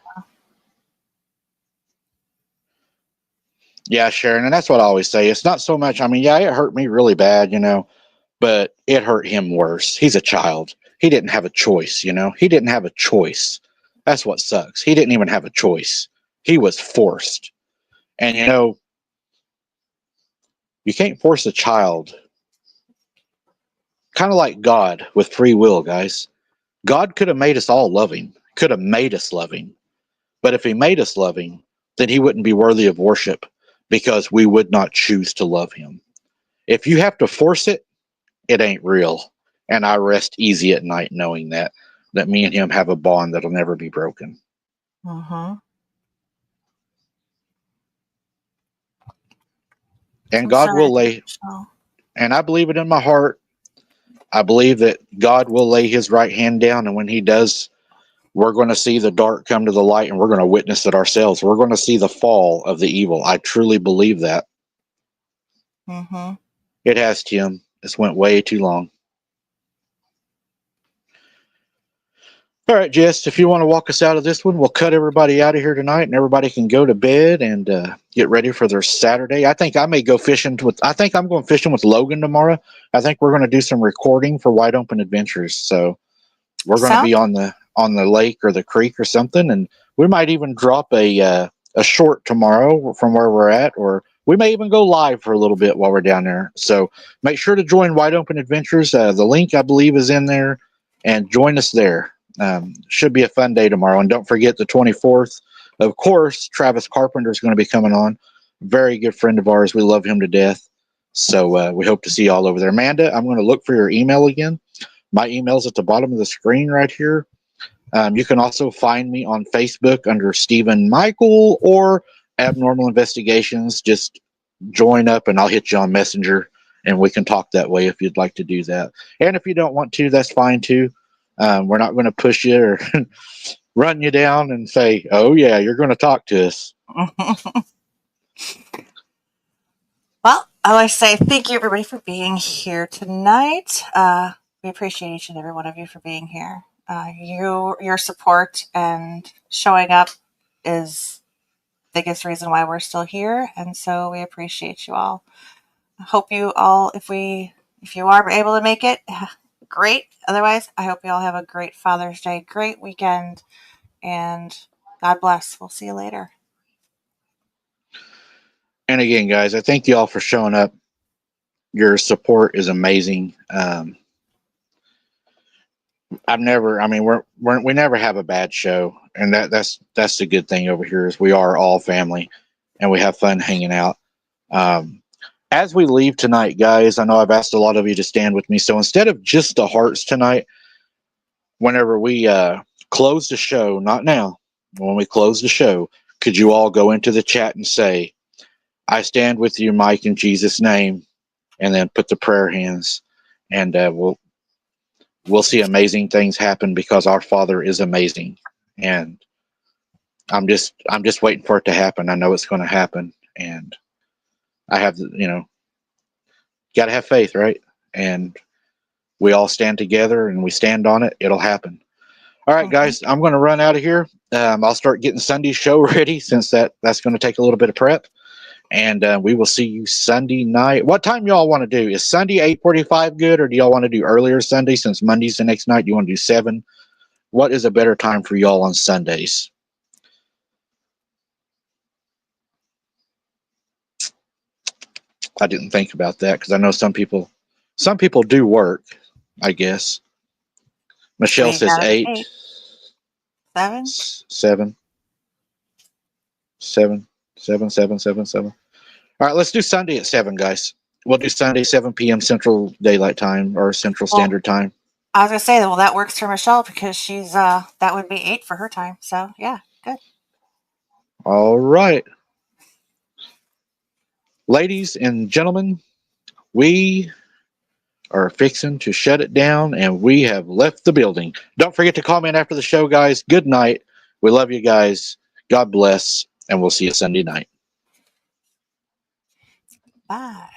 Yeah, Sharon, and that's what I always say. It's not so much, I mean, yeah, it hurt me really bad, but it hurt him worse. He's a child. He didn't have a choice, He didn't have a choice. That's what sucks. He didn't even have a choice. He was forced. And, you can't force a child. Kind of like God with free will, guys. God could have made us all loving, could have made us loving. But if he made us loving, then he wouldn't be worthy of worship because we would not choose to love him. If you have to force it, it ain't real. And I rest easy at night knowing that me and him have a bond that'll never be broken. Mm-hmm. And God will lay, and I believe it in my heart. I believe that God will lay his right hand down. And when he does, we're going to see the dark come to the light, and we're going to witness it ourselves. We're going to see the fall of the evil. I truly believe that. Mm-hmm. It has, Tim. It's went way too long. All right, Jess, if you want to walk us out of this one, we'll cut everybody out of here tonight, and everybody can go to bed and get ready for their Saturday. I think I may go fishing I think I'm going fishing with Logan tomorrow. I think we're going to do some recording for Wide Open Adventures. So we're going to be on the lake or the creek or something, and we might even drop a short tomorrow from where we're at, or we may even go live for a little bit while we're down there. So make sure to join Wide Open Adventures. The link, I believe, is in there, and join us there. Should be a fun day tomorrow. And don't forget the 24th, of course, Travis Carpenter is going to be coming on. Very good friend of ours. We love him to death. So we hope to see you all over there. Amanda, I'm going to look for your email again. My email's at the bottom of the screen right here. You can also find me on Facebook under Stephen Michael or Abnormal Investigations. Just join up and I'll hit you on Messenger and we can talk that way if you'd like to do that. And if you don't want to, that's fine too. We're not going to push you or run you down and say, oh, yeah, you're going to talk to us. Well, I want to say thank you, everybody, for being here tonight. We appreciate each and every one of you for being here. Your support and showing up is the biggest reason why we're still here, and so we appreciate you all. I hope you all, if you are able to make it, great. Otherwise, I hope you all have a great Father's Day, great weekend, and God bless. We'll see you later. And again, guys, I thank you all for showing up. Your support is amazing. We never have a bad show, and that's the good thing over here is we are all family, and we have fun hanging out. As we leave tonight, guys, I know I've asked a lot of you to stand with me. So instead of just the hearts tonight, whenever we close the show, not now, when we close the show, could you all go into the chat and say, I stand with you, Mike, in Jesus' name, and then put the prayer hands, and we'll see amazing things happen because our Father is amazing. And I'm just waiting for it to happen. I know it's going to happen, and I have, got to have faith, right? And we all stand together and we stand on it. It'll happen. All right, guys, I'm going to run out of here. I'll start getting Sunday's show ready since that's going to take a little bit of prep. And we will see you Sunday night. What time y'all want to do? Is Sunday 8:45 good, or do y'all want to do earlier Sunday since Monday's the next night? Do you want to do 7? What is a better time for y'all on Sundays? I didn't think about that because I know some people do work, I guess. Michelle says 8. 7? 7. 7. 7, 7, 7, 7. All right, let's do Sunday at 7, guys. We'll do Sunday 7 p.m. Central Daylight Time or Central Standard Time. I was gonna say that. Well, that works for Michelle because she's that would be 8 for her time. So yeah, good. All right, ladies and gentlemen, we are fixing to shut it down, and we have left the building. Don't forget to comment after the show, guys. Good night. We love you guys. God bless, and we'll see you Sunday night. Bye.